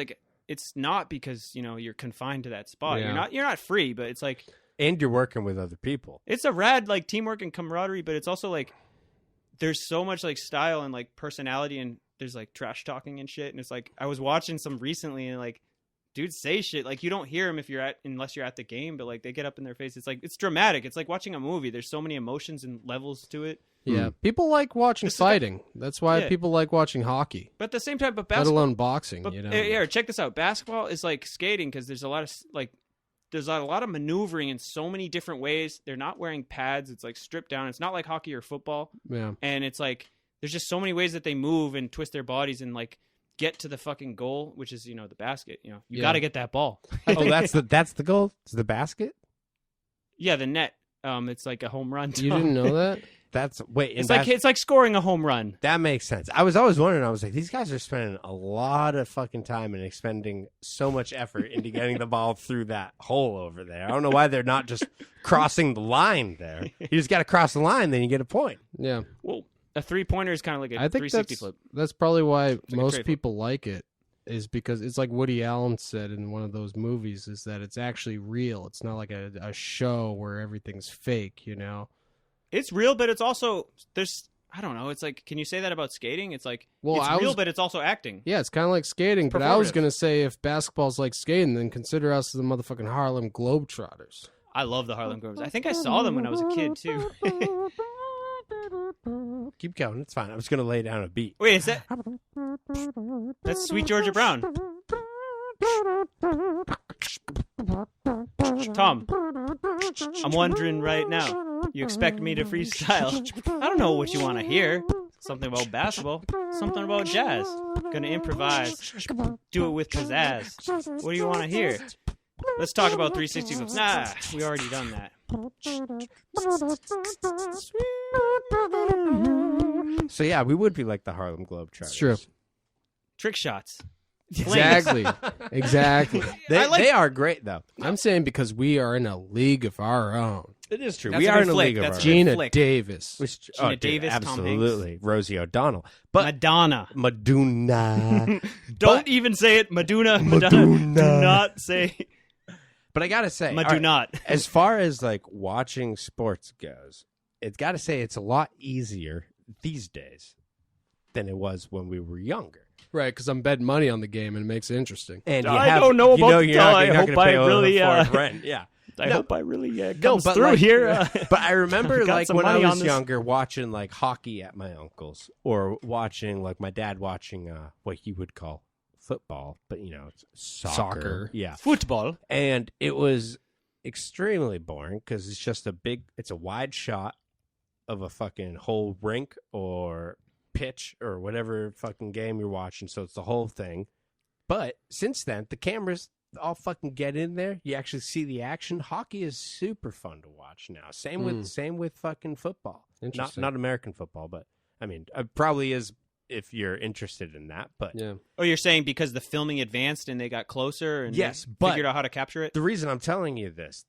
not because you're confined to that spot. Yeah. You're not free, but it's like And you're working with other people. it's a rad like teamwork and camaraderie, but it's also like there's so much like style and like personality, and there's like trash talking and shit. And it's like I was watching some recently, and like dudes say shit like you don't hear them unless you're at the game, but like they get up in their face. It's like it's dramatic. It's like watching a movie. There's so many emotions and levels to it. Yeah, people like watching fighting. That's why Yeah. people like watching hockey, But at the same time, but let basketball. alone boxing. But You know, check this out. Basketball is like skating because there's a lot of maneuvering in so many different ways. They're not wearing pads. It's like stripped down. It's not like hockey or football. yeah. And it's like there's just so many ways that they move and twist their bodies and like get to the fucking goal, which is the basket. You Yeah. got to get that ball. Oh, that's the goal? It's the basket? Yeah, the net. It's like a home run. You Tom. didn't know that? It's like scoring a home run. That makes sense. I was always wondering. I was like, these guys are spending a lot of fucking time and expending so much effort into getting the ball through that hole over there. I don't know why they're not just crossing the line there. You just got to cross the line, then you get a point. Yeah, Well, a 3-pointer is kind of like a I think 360 flip. that's probably why like a most trade flip. people like it. Is because it's like Woody Allen said in one of those movies, is that it's actually real. It's not like a show where everything's fake. It's real, but it's also I don't know. It's like, can you say that about skating? It's like Well, it's I real, was- but it's also acting. Yeah, it's kind of like skating, but I was performative. going to say if basketball's like skating, then consider us the motherfucking Harlem Globetrotters. I love the Harlem Globetrotters. I think I saw them when I was a kid too. Keep going. It's fine. I was going to lay down a beat. Wait, is that's Sweet Georgia Brown? Tom, I'm wondering right now. You expect me to freestyle? I don't know what you want to hear. Something about basketball. Something about jazz. Gonna improvise. Do it with pizzazz. What do you want to hear? Let's talk about 360 flips. Nah, we already done that. So, yeah, we would be like the Harlem Globetrotters. It's true. Trick shots. Exactly. Exactly. They, I like- they are great, though. I'm saying because we are in a league of our own. It is true. That's We a are good in a flick. league of That's our a own. Gina flick. Davis. Gina Davis, Tom Hanks. absolutely. Rosie O'Donnell. But Madonna. Madonna. Don't even say it. Madonna. Do not say But I got to say, Madu all right, not. as far as like watching sports goes, it's got to say it's a lot easier these days than it was when we were younger. Right, because I'm betting money on the game and it makes it interesting. And I don't know about the you're not, tie. you're I not hope gonna I pay all the really, foreign rent. Yeah. I hope I really No, comes but through like, here. But I remember Got like some when I money on was this. younger watching like hockey at my uncle's or watching like my dad watching what he would call football, but it's soccer. Yeah. Football. And it was extremely boring because it's a wide shot of a fucking whole rink or pitch or whatever fucking game you're watching. So it's the whole thing. But since then, the cameras all fucking get in there. You actually see the action. Hockey is super fun to watch now. Same with fucking football. Interesting. Not American football, but I mean, it probably is if you're interested in that. But Yeah. Oh, you're saying because the filming advanced and they got closer and Yes, they but figured out how to capture it? the reason I'm telling you this,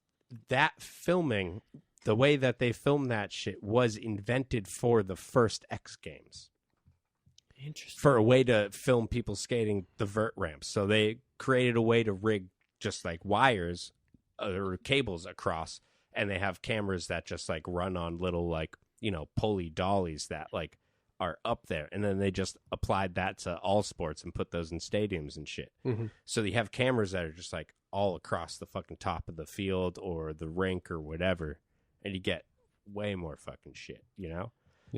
that filming, the way that they filmed that shit was invented for the first X Games. Interesting. For a way to film people skating the vert ramps. So they created a way to rig just like wires or cables across, and they have cameras that just like run on little like, pulley dollies that like are up there. And then they just applied that to all sports and put those in stadiums and shit. Mhm. So So you have cameras that are just like all across the fucking top of the field or the rink or whatever, and you get way more fucking shit, Yeah.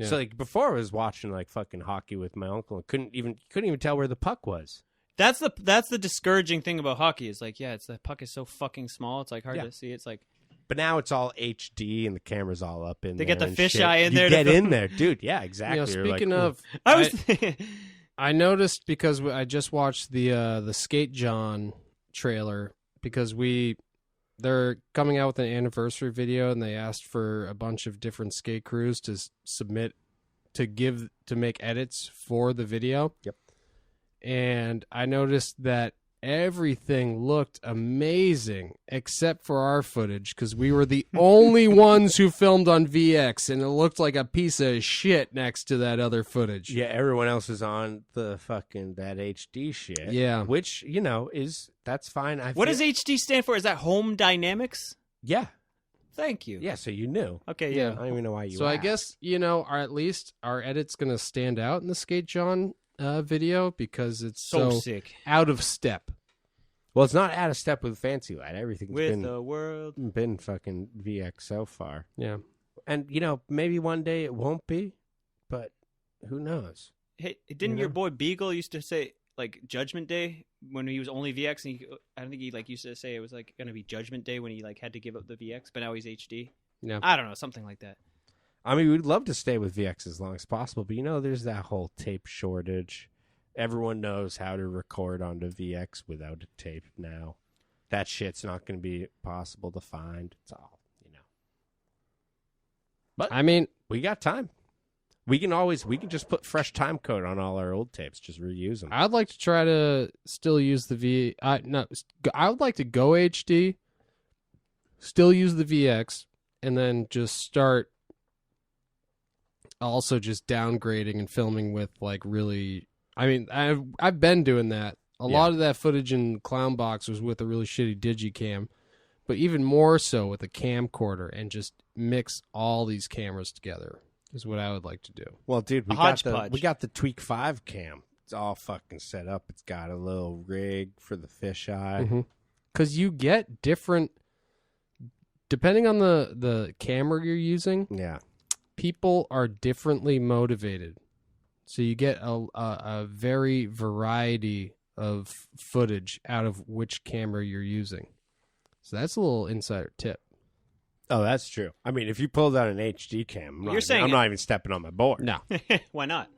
So like before I was watching like fucking hockey with my uncle and couldn't even tell where the puck was. That's the discouraging thing about hockey is like, yeah, the puck is so fucking small. It's like hard Yeah. to see. It's like But now it's all HD and the camera's all up in They there. get the and fisheye shit. in You there to get film. in there, dude. Yeah, exactly. You're like, speaking "Ooh." of, I was I noticed because I just watched the Skate John trailer because they're coming out with an anniversary video and they asked for a bunch of different skate crews to submit to make edits for the video. Yep. And I noticed that everything looked amazing except for our footage because we were the only ones who filmed on VX and it looked like a piece of shit next to that other footage. Yeah, everyone else is on the fucking that HD shit. Yeah. Which, that's fine. What does HD stand for? Is that home dynamics? Yeah. Thank you. Yeah, so you knew. Okay, Yeah. yeah. I don't even know why you So I asked. guess, or at least our edit's going to stand out in the Skate John video because it's So so sick. out of step. Well, it's not out of step with Fancy Lad. Everything's With the world. been fucking VX so far. Yeah. And, maybe one day it won't be, but who knows? Hey, didn't your boy Beagle used to say like Judgment Day when he was only VX? And I don't think he used to say it was like gonna be Judgment Day when he had to give up the VX, but now he's HD. Yeah. I don't know, something like that. I mean, we'd love to stay with VX as long as possible, but there's that whole tape shortage. Everyone knows how to record onto VX without a tape now. That shit's not going to be possible to find. It's all, But I mean, we got time. We can just put fresh time code on all our old tapes. Just reuse them. I'd like to try to still use I would like to go HD, still use the VX, and then just start also just downgrading and filming with really. I mean, I've been doing that. A lot of that footage in Clownbox was with a really shitty digicam, but even more so with a camcorder and just mix all these cameras together is what I would like to do. Well, dude, we Hodgepodge. got the Tweak 5 cam. It's all fucking set up. It's got a little rig for the fisheye. Because you get different, depending on the camera you're using, Yeah. people are differently motivated. So you get a very variety of footage out of which camera you're using. So that's a little insider tip. Oh, that's true. I mean, if you pulled out an HD cam, I'm not even stepping on my board. No, Why not?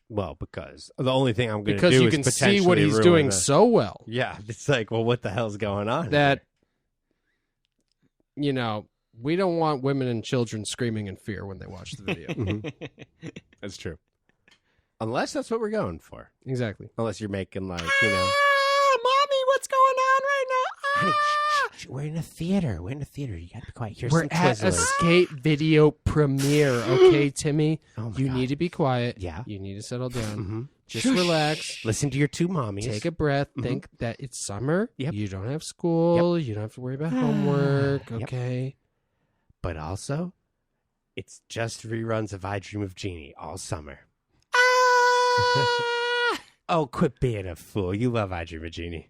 Well, because the only thing I'm going to do because is you can see what potentially he's ruin doing the- so well Yeah, it's like, well, what the hell's going on? that we don't want women and children screaming in fear when they watch the video. That's true. Unless that's what we're going for. Exactly. Unless you're making Mommy, what's going on right now? We're in a theater. You gotta be quiet. Here's We're some at a Twizzlers. skate video premiere, okay, Timmy? Oh my you God. need to be quiet. Yeah. You need to settle down. Mm-hmm. Just relax. Listen to your two mommies. Take a breath. Think that it's summer. Yep. You don't have school. You don't have to worry about homework, Yep. okay? But also, it's just reruns of I Dream of Jeannie all summer. Oh, quit being a fool. You love I Dream of Jeannie.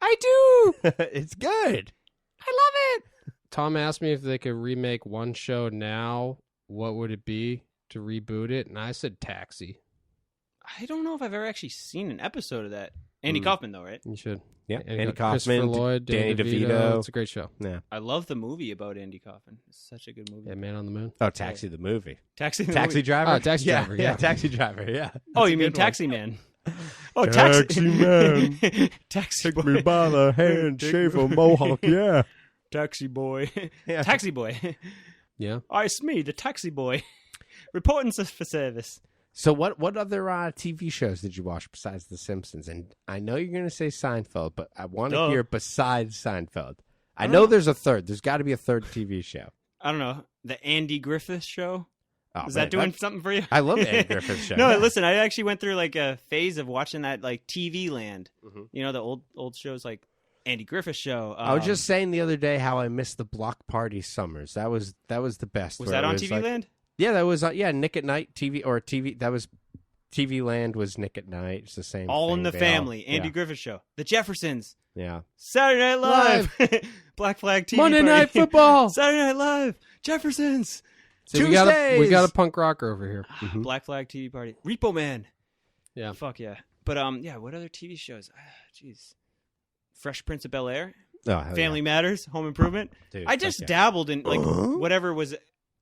I do. It's good. I love it. Tom asked me if they could remake one show now, what would it be to reboot it? And I said Taxi. I don't know if I've ever actually seen an episode of that. Andy Kaufman, though, right? You should. Yeah, And Andy Christopher Kaufman, Lloyd, Danny DeVito. It's a great show. Yeah. I love the movie about Andy Kaufman. It's such a good movie. Yeah, Man on the Moon. Oh, Taxi the movie. Taxi. the Taxi movie. Driver? Oh, Taxi Driver, yeah. Taxi Driver, yeah. Oh, That's you a mean good one. Taxi Man? Oh, Taxi Man. Taxi Take boy. me by the hand, shave a mohawk, yeah. Taxi boy. Yeah. Taxi boy. Yeah. Oh, it's me, the taxi boy. Reporting for service. So what other TV shows did you watch besides The Simpsons? And I know you're going to say Seinfeld, but I want to Duh. hear besides Seinfeld. I don't know know. there's a third. There's got to be a third TV show. I don't know. The Andy Griffith Show? Oh, Is man, that doing something for you? I love the Andy Griffith Show. No, Yeah. listen, I actually went through like a phase of watching that like TV Land. Mhm. You know, the old shows like Andy Griffith Show. I was just saying the other day how I missed the Block Party Summers. That was the best. Was where that it on was TV like- Land? Yeah, that was Nick at Night TV or TV. That was TV Land was Nick at Night. It's the same. All in thing. the They all- Family. Andy Griffith Show. The Jeffersons. Yeah. Saturday Night Live. Black Flag TV Monday Party. Night Football. Saturday Night Live. Jeffersons. So we got Tuesdays. a punk rocker over here. Mhm. Black Flag TV Party. Repo Man. Yeah. Fuck yeah. But yeah, what other TV shows? Jeez. Fresh Prince of Bel-Air. Oh, hell Family Matters. Home Improvement. yeah. Dude, I just fuck dabbled in like Uh-huh. whatever was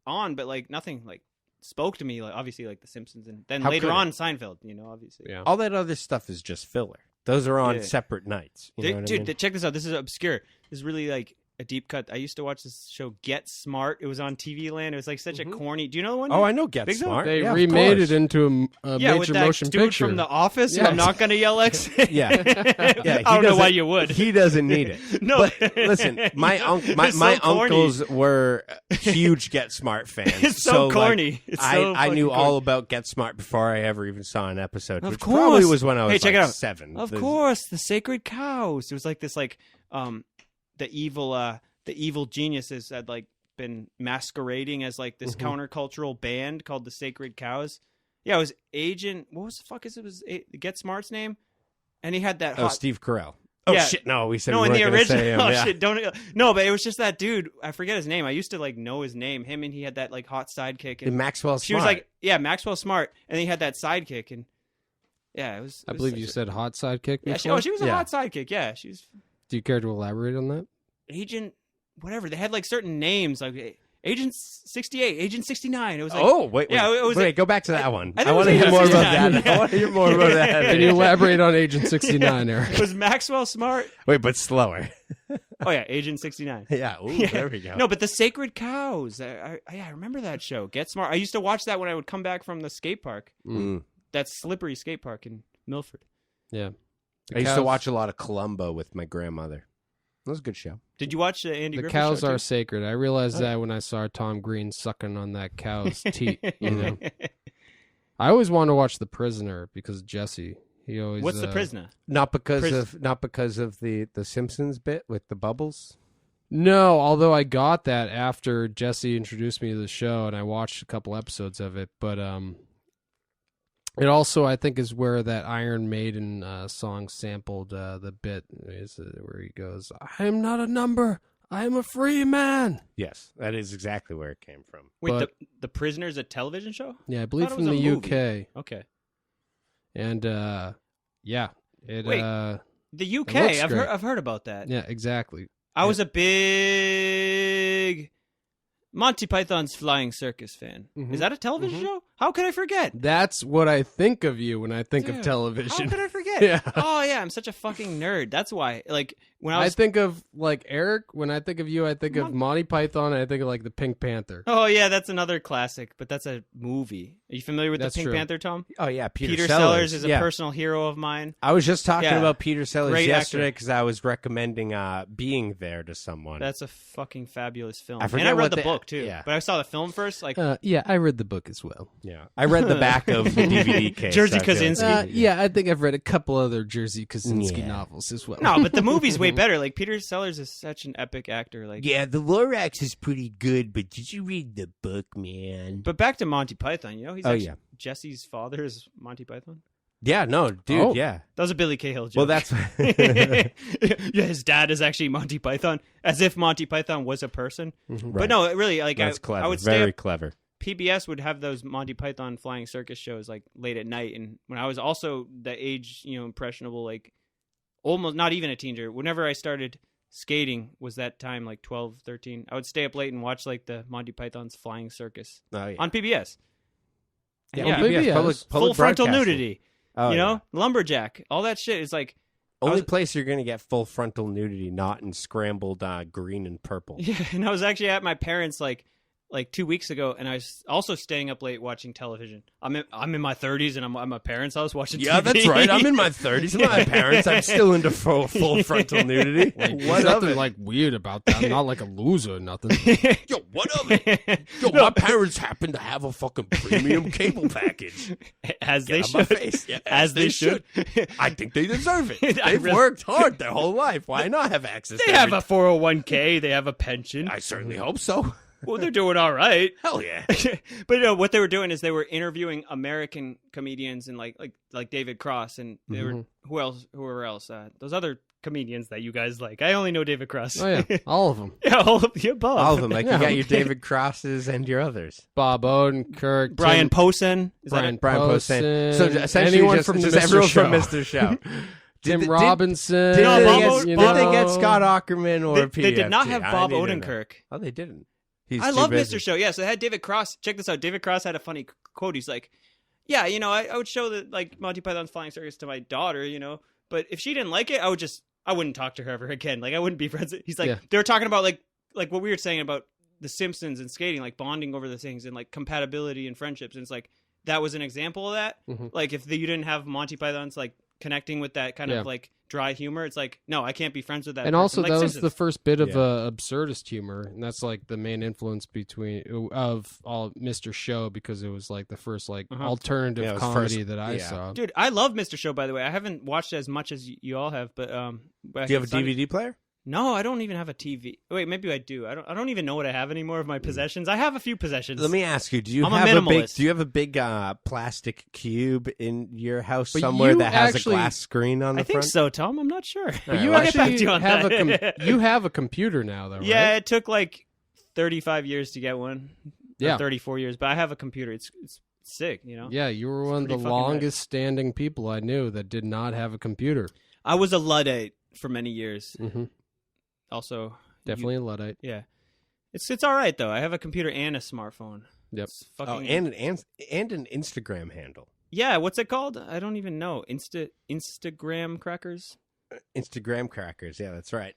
on, but like nothing like spoke to me. Like obviously like The Simpsons, and then How later could on Seinfeld. You know, obviously. Yeah. All that other stuff is just filler. Those are on Yeah. separate nights. You know what I Dude, mean? check this out. This is obscure. This is really like a deep cut. I used to watch this show Get Smart. It was on TV Land. It was like such a corny. Do you know the one? Oh, I know Get Bigzo? Smart. They Yeah, of remade course. it into a yeah, with major that motion dude picture. from The Office. Yes. I'm not gonna yell X. Yeah. I don't know doesn't- why you would. He doesn't need it. No. But listen, my It's so my corny. uncles were huge Get Smart fans. It's so like, corny. It's so I knew fucking all corny. about Get Smart before I ever even saw an episode, Of which course. probably was when I was Hey, check like it out. 7. Of There's- course, the sacred cows. It was like this, like the evil geniuses had like been masquerading as like this countercultural band called the Sacred Cows. Yeah, it was Agent. What was the fuck is it? Was Get Smart's name? And he had that. Oh, hot, Steve Carell. Oh Yeah. shit! No, we said no, we in the weren't gonna say original. him. Oh Yeah. shit! Don't. No, but it was just that dude. I forget his name. I used to like know his name. Him, and he had that like hot sidekick. And Maxwell Smart. she was like, yeah, Maxwell Smart, and he had that sidekick, and yeah, it was. I believe you said hot sidekick Yeah, before. she was a Yeah. hot sidekick. Yeah, she was Do you care to elaborate on that? Agent, whatever. They had like certain names, like Agent 68, Agent 69. It was like, Oh wait, Yeah, it was wait. like- Go back to that one. I think I it was want to hear Agent more about 69. that. I want to hear more about that. Can you elaborate on Agent 69, Eric? it was Maxwell Smart. Wait, but slower. Oh yeah, Agent 69. Yeah. Ooh, Yeah. there we go. No, but the Sacred Cows. I remember that show. Get Smart. I used to watch that when I would come back from the skate park. Mm. That slippery skate park in Milford. Yeah. I used to watch a lot of Columbo with my grandmother. That was a good show. Did you watch Andy The Griffith cows show are too? sacred. I realized that when I saw Tom Green sucking on that cow's teat. You know, I always wanted to watch The Prisoner because Jesse. He always. What's the prisoner? Not because of the Simpsons bit with the bubbles. No, although I got that after Jesse introduced me to the show, and I watched a couple episodes of it. But it also, I think, is where that Iron Maiden song sampled the bit where he goes, "I am not a number. I am a free man." Yes, that is exactly where it came from. Wait, But- the Prisoner's a television show? Yeah, I believe thought it from was the a UK. Okay. And yeah, it. Wait. The UK. It looks I've great. heard about that. Yeah, exactly. I was a big Monty Python's Flying Circus fan. Mhm. Is that a television show? How could I forget? That's what I think of you when I think of Dude, television. How could I forget? shit. Yeah. Oh yeah, I'm such a fucking nerd. That's why. Like when I I was. think of like Eric. When I think of you, I think of Monty Python, and I think of like the Pink Panther. Oh yeah, that's another classic, but that's a movie. Are you familiar with That's the Pink true. Panther, Tom? Oh yeah, Peter Sellers is a personal hero of mine. I was just talking Yeah. about Peter Sellers Great yesterday actor. because I was recommending Being There to someone. That's a fucking fabulous film. I And forget I read what the the- book too. yeah. But I saw the film first. Like Yeah, I read the book as well. Yeah, I read the back of the DVD case. Jerzy I feel like- Kosinski. Yeah, I think I've read a couple other Jerzy Kosinski Yeah. novels as well. no, but the movie's way better. Like Peter Sellers is such an epic actor. Like Yeah, the Lorax is pretty good, but did you read the book, man? But back to Monty Python, you know, he's Oh, actually yeah. Jesse's father is Monty Python. Yeah, no, dude, Oh. yeah. That was a Billy Cahill joke. Well, that's yeah, his dad is actually Monty Python, as if Monty Python was a person. But no, really, like that's clever. I would stay Very up. clever. PBS would have those Monty Python flying circus shows like late at night, and when I was also the age, you know, impressionable, like almost not even a teenager. Whenever I started skating was that time, like 12, 13. I would stay up late and watch like the Monty Python's flying circus Oh, yeah. on PBS. And Yeah, yeah, PBS. public full frontal broadcasting. nudity. Oh, you know, yeah. lumberjack, all that shit is like. Only place you're going to get full frontal nudity, not in scrambled green and purple. Yeah, and I was actually at my parents' like 2 weeks ago, and I was also staying up late watching television. I'm in my 30s, and I'm at my parents' house watching. Yeah, TV. that's right. I'm in my 30s. I'm not my parents. I'm still into full frontal nudity. Like, What there's of nothing it? like weird about that. I'm not like a loser or nothing. Yo, what of it? Yo, my parents happen to have a fucking premium cable package. As they Get on my should. face. Yeah, As they should. I think they deserve it. I They've really- worked hard their whole life. Why not have access They to have a everything? 401k. They have a pension. I certainly hope so. Well, they're doing all right. Hell yeah. But you know, what they were doing is they were interviewing American comedians and like David Cross and they were whoever else those other comedians that you guys like. I only know David Cross. Oh yeah, all of them. Yeah, all of the above. All of them. Like Yeah. you got your David Crosses and your others. Bob Brian Odenkirk, Tim, Posehn. Is that Brian it? Brian Posehn, Posehn. So essentially anyone just, from just Mr. everyone Show. from Mr. Show. Tim Did- Robinson. Did, No, they Bob get, O- did Bob they O- get Scott Aukerman or They did not PFT? have I Bob need to know. Odenkirk. Oh, they didn't. He's I too love busy. Mr. Show. Yeah, so they had David Cross. Check this out. David Cross had a funny quote. He's like, yeah, you know, I would show the like Monty Python's Flying Circus to my daughter, you know, but if she didn't like it, I wouldn't talk to her ever again. Like I wouldn't be friends. He's like, Yeah. they were talking about like what we were saying about The Simpsons and skating, like bonding over the things and like compatibility and friendships. And it's like, that was an example of that. Mhm. Like if you didn't have Monty Python's like connecting with that kind Yeah. of like dry humor, it's like, no, I can't be friends with that. And person. also, Like that was Simpsons. the first bit of Yeah. absurdist humor, and that's like the main influence of all Mr. Show, because it was like the first like alternative Yeah, it was comedy first- that I yeah. saw. Dude, I love Mr. Show, by the way. I haven't watched it as much as you all have, but Do you have a DVD player? No, I don't even have a TV. Wait, maybe I do. I don't even know what I have anymore of my possessions. I have a few possessions. Let me ask you: I'm a minimalist. Do you have a big plastic cube in your house But somewhere you that has actually- a glass screen on the I think front? so, Tom. I'm not sure. But You I'll get back to actually you on have that. you have a computer now, though, right? Yeah, it took like 35 years to get one. Yeah. 34 years, but I have a computer. It's sick, you know. Yeah, you were one of the pretty fucking rad. longest standing people I knew that did not have a computer. I was a Luddite for many years. Mm-hmm. Also, Definitely a Luddite. yeah. It's all right though. I have a computer and a smartphone. Yep. It's fucking Oh, and an Instagram handle. yeah. What's it called? I don't even know. Instagram crackers. Instagram crackers. Yeah, that's right.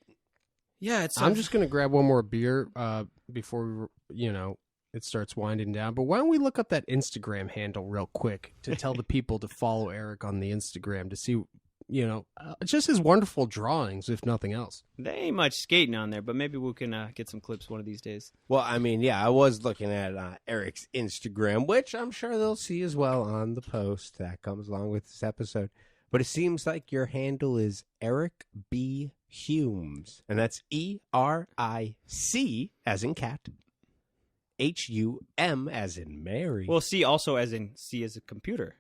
Yeah, it's. I'm just gonna grab one more beer before it starts winding down. But why don't we look up that Instagram handle real quick to tell the people to follow Eric on the Instagram to see, just his wonderful drawings, if nothing else. There ain't much skating on there, but maybe we can get some clips one of these days. Well, I mean, yeah, I was looking at Eric's Instagram, which I'm sure they'll see as well on the post that comes along with this episode. But it seems like your handle is Eric B. Humes, and that's ERIC as in cat, HUM as in Mary. Well, C also as in C as a computer.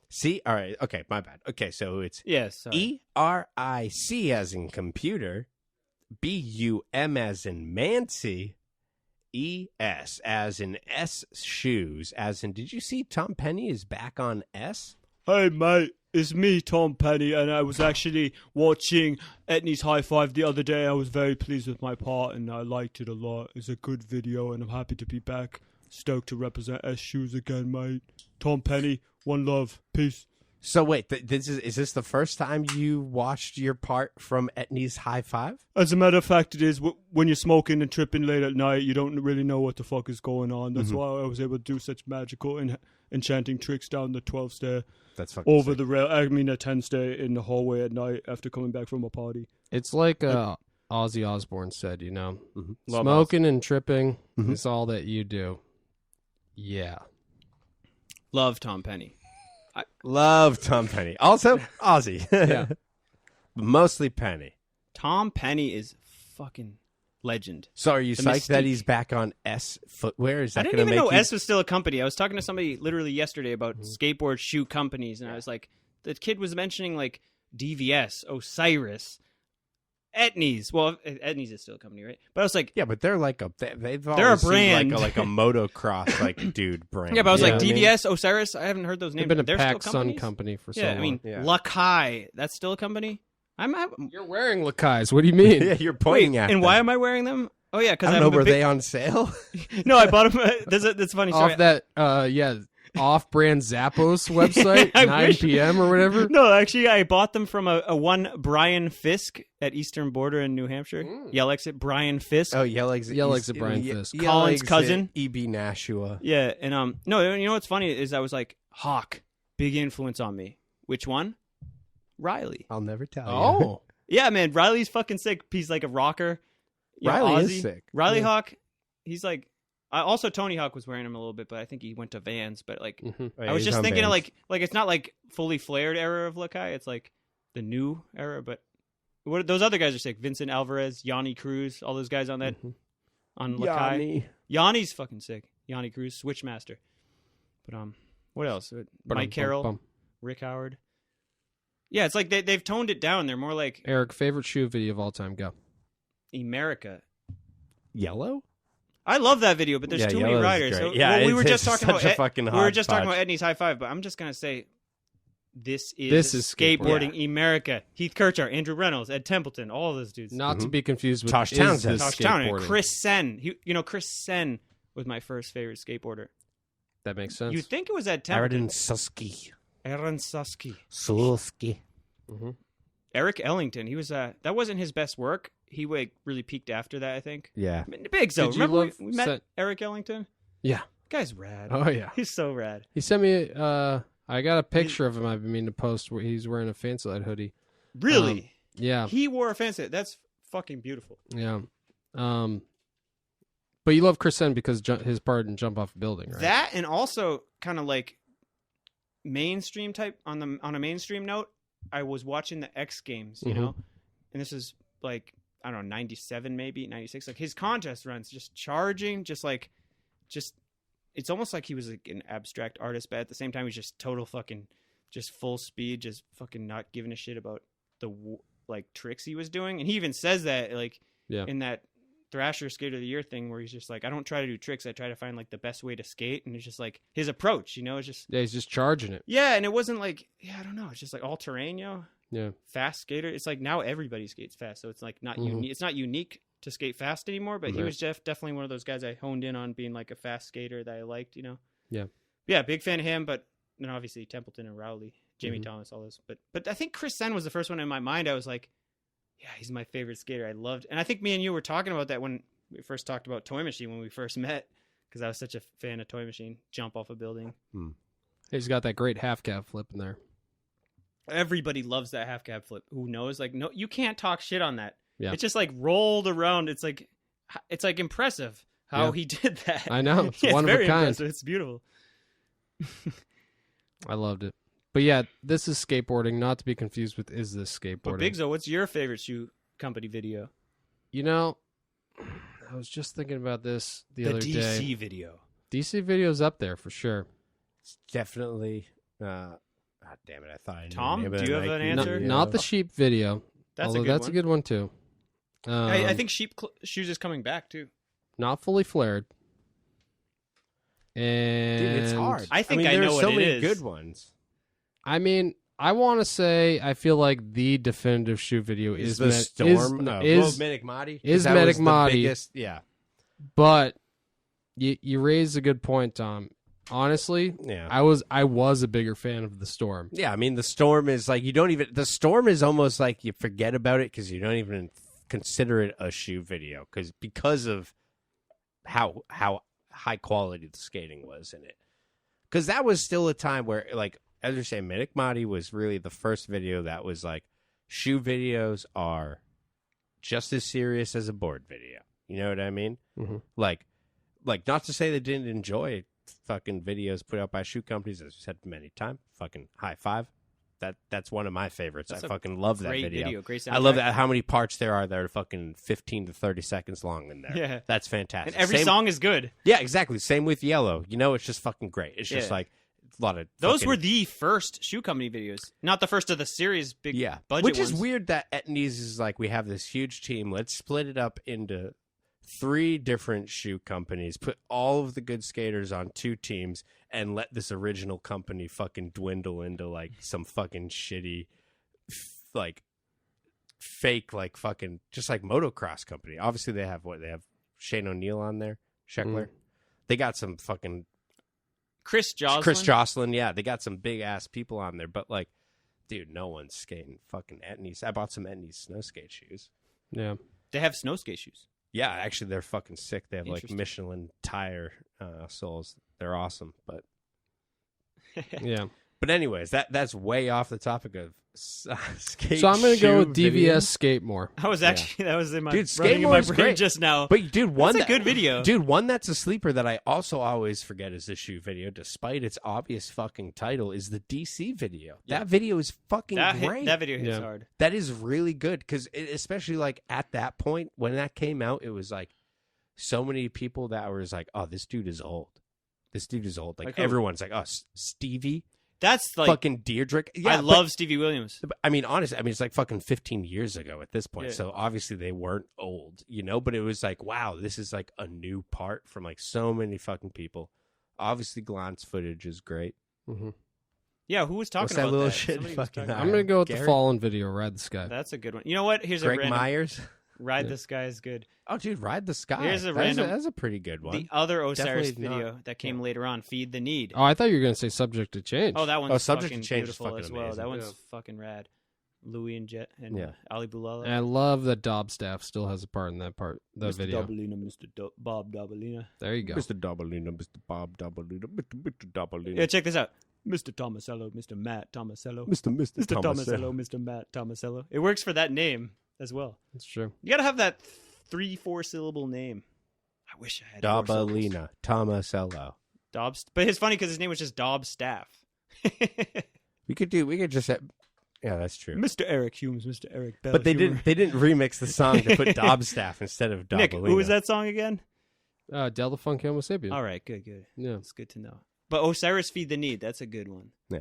C. All right. Okay, my bad. Okay, so it's Yes. ERIC as in computer, BUM as in Mancy, ES as in S shoes, as in, did you see Tom Penny is back on S? Hey, mate, it's me, Tom Penny, and I was actually watching Etney's High Five the other day. I was very pleased with my part, and I liked it a lot. It's a good video, and I'm happy to be back. Stoked to represent S Shoes again, mate. Tom Penny, one love. Peace. So wait, is this the first time you watched your part from Etney's High Five? As a matter of fact, it is. When you're smoking and tripping late at night, you don't really know what the fuck is going on. That's why I was able to do such magical and enchanting tricks down the 12 stair. That's fucking over sick. the rail. I mean, a 10 stair in the hallway at night after coming back from a party. It's like Ozzy Osbourne said, you know, Love smoking and tripping is all that you do. Yeah. Love Tom Penny. Love Tom Penny. Also, Ozzy. Yeah. Mostly Penny. Tom Penny is fucking legend. So are you The psyched that mystique. he's back on S footwear? Is that I didn't gonna even make know you... S was still a company. I was talking to somebody literally yesterday about skateboard shoe companies, and I was like, the kid was mentioning like DVS, Osiris, Etnies. Well, Etnies is still a company, right? But I was like, Yeah, but they're like they've They're a always seemed brand. like a motocross like dude brand. yeah, but I was You know like, what I mean? DVS, Osiris. I haven't heard those names. They've been a They're Pac still Sun companies? company for so Yeah, long. I mean, Yeah. Lakai, that's still a company. I'm You're wearing Lakai's. What do you mean? Yeah, you're pointing at and them. why am I wearing them? Oh yeah, because I don't know. Were they on sale? No, I bought them. That's a funny story. Off that, off-brand Zappos website, I 9 wish- p.m. or whatever. No, actually, I bought them from a one Brian Fisk at Eastern Border in New Hampshire. Yell exit Brian Fisk. Oh, Yell Exit Brian Fisk. Colin's cousin. E.B. Nashua. Yeah, and no, you know what's funny is I was like, Hawk, big influence on me. Which one? Riley. I'll never tell you. Oh. Yeah, man, Riley's fucking sick. He's like a rocker. You know, Riley is Aussie. sick. Riley Yeah. Hawk, he's like. Also, Tony Hawk was wearing him a little bit, but I think he went to Vans. But like, Oh, yeah, I was he's just on thinking of Vans. like it's not like fully flared era of Lakai. It's like the new era. But what those other guys are sick. Vincent Alvarez, Yanni Cruz, all those guys on that on Lakai. Yanni. Yanni's fucking sick. Yanni Cruz, Switchmaster. But what else? Mike Carroll, Rick Howard. Yeah, it's like they've toned it down. They're more like Eric, favorite shoe video of all time? Go. America. Yellow? I love that video, but there's too many Yellow's riders. great. So, Yeah, well, we were it's just talking such about a fucking we were just talking hodgepodge. about Edney's High Five, but I'm just gonna say this This is skateboarding America. Heath Kirchart, Andrew Reynolds, Ed Templeton, all of those dudes. Not to be confused with Tosh Is Townsend. This Tosh Townsend, Skateboarding. Chris Sen. Chris Sen was my first favorite skateboarder. That makes sense. You think it was Ed Aaron Templeton? Suski. Aaron Suski. Suski. Eric Ellington. He was that wasn't his best work. He really peaked after that, I think. Yeah. Bigzo. Did you Remember love we met Sen- Eric Ellington? Yeah. Guy's rad. Oh, yeah. He's so rad. He sent me, I got a picture of him I've been meaning to post where he's wearing a Fancy Lad hoodie. Really? Yeah. He wore a fancy. That's fucking beautiful. Yeah. But you love Chris Sen because his part in Jump Off a Building, right? That and also kind of like mainstream type on a mainstream note. I was watching the X Games, you know, and this is like I don't know 97 maybe 96. Like his contest runs, just charging, just it's almost like he was like an abstract artist, but at the same time he's just total fucking just full speed, just fucking not giving a shit about the like tricks he was doing. And he even says that like in that Thrasher Skater of the Year thing where he's just like, I don't try to do tricks, I try to find like the best way to skate. And it's just like his approach, you know, it's just Yeah, he's just charging it. yeah, and it wasn't like I don't know, it's just like all terrain, you know. Yeah. Fast skater. It's like now everybody skates fast, so it's like not unique. It's not unique to skate fast anymore. But he was definitely one of those guys I honed in on being like a fast skater that I liked, you know. Yeah. Yeah, big fan of him. But then obviously Templeton and Rowley, Jamie Thomas, all those. But I think Chris Sen was the first one in my mind. I was like, yeah, he's my favorite skater. I loved, and I think me and you were talking about that when we first talked about Toy Machine when we first met, because I was such a fan of Toy Machine. Jump off a building. He's got that great half cab flip in there. Everybody loves that half cab flip. Who knows? Like, no, you can't talk shit on that. Yeah. It just like rolled around. It's like impressive how he did that. I know. It's Yeah, one it's of a very kind. impressive. It's beautiful. I loved it. But yeah, this is skateboarding, not to be confused with Is This Skateboarding. But Bigzo, what's your favorite shoe company video? You know, I was just thinking about this the other DC day. video. DC video's up there for sure. It's definitely. God damn it! I thought I knew Tom, the name of do the you have Nike an video. answer? Not the sheep video. That's although a good that's one. a good one too. I think sheep shoes is coming back too. Not fully flared. And Dude, it's hard. I think mean, I know there's what so it many is. good ones. I mean, I want to say I feel like the definitive shoe video Is is the Storm? Medic Mahdi? is That was Medic Mahdi. the biggest, yeah. But you raised a good point, Tom. honestly, Yeah. I was a bigger fan of the Storm. Yeah, I mean, the Storm is like the Storm is almost like you forget about it because you don't even consider it a shoe video because of how high quality the skating was in it. Because that was still a time where, like, as you say, Minik Madi was really the first video that was like, shoe videos are just as serious as a board video. You know what I mean? Mm-hmm. Like not to say they didn't enjoy fucking videos put out by shoe companies, as we said many times. Fucking high five. That's one of my favorites. That's I a fucking love that great video. Great soundtrack. I love that how many parts there are that are fucking 15 to 30 seconds long in there. Yeah. That's fantastic. And every song is good. Yeah, exactly. Same with Yellow. You know, it's just fucking great. It's just Yeah. like a lot of Those fucking- were the first shoe company videos, not the first of the series big budget which is ones. weird that Etnies is like, we have this huge team. Let's split it up into 3 different shoe companies, put all of the good skaters on 2 teams, and let this original company fucking dwindle into like some fucking shitty, like fake, like fucking just like motocross company. Obviously, they have Shane O'Neill on there, Scheckler. They got some fucking Chris Jocelyn. Yeah, they got some big ass people on there, but like, dude, no one's skating fucking Etnies. I bought some Etnies snow skate shoes. Yeah. They have snow skate shoes. Yeah, actually, they're fucking sick. They have like Interesting. Michelin tire soles. They're awesome. But Yeah. anyways, that's way off the topic of skate. So I'm going to go shoe with DVS videos. Skate More. I was actually that was in my Dude, running in my Skatemore's brain great. just now. But dude, one That's a good video. Dude, one that's a sleeper that I also always forget is the shoe video, despite its obvious fucking title, is the DC video. Yeah. That video is fucking great. that video hits Yeah. hard. That is really good because especially like at that point when that came out, it was like so many people that were like, "Oh, this dude is old. This dude is old." Like Like who? everyone's like, "Oh, Stevie, That's like fucking Deirdre." Yeah, I but- love Stevie Williams. but, I mean, honestly, it's like fucking 15 years ago at this point. Yeah. So obviously they weren't old, you know. But it was like, wow, this is like a new part from like so many fucking people. Obviously, glance footage is great. Mm-hmm. Yeah, who was talking What's that about little that? shit Somebody was fucking talking eye? I'm going to go with the Gary? Fallen video, Ride the Sky. That's a good one. You know what? Here's Greg a random Myers. Ride Yeah. the Sky is good. Oh, dude, Ride the Sky. Here's a That's random- That's a pretty good one. The other Osiris Definitely not- video that came later on, Feed the Need. Oh, I thought you were going to say Subject to Change. Oh, that one's Subject to fucking Change is beautiful fucking as well. amazing. That one's Yeah. fucking rad. Louis and Jet and Yeah. Ali Boulala. And I love that Dobstaff still has a part in that Mr. video. Dobalina, Bob Dobalina. There you go. Mr. Dobalina, Mr. Bob Dobalina, Mr. Dobalina. Yeah, check this out. Mr. Tomasello, Mr. Matt Tomasello. Mr. Mr. Tomasello, Mr. Matt Tomasello. It works for that name as well. That's true. You gotta have that 3-4 syllable name. I wish I had 4 syllables. Dobalina, Tomasello. Dobbs, but it's funny because his name was just Dobbs Staff. We could just have, yeah, that's true. Mr. Eric Humes, Mr. Eric Belhumeur. But they didn't remix the song to put Dobstaff instead of Dobalina. Nick, who was that song again? Del the Funk Homo Sapien. All right, good. Yeah. It's good to know. But Osiris Feed the Need, that's a good one. Yeah.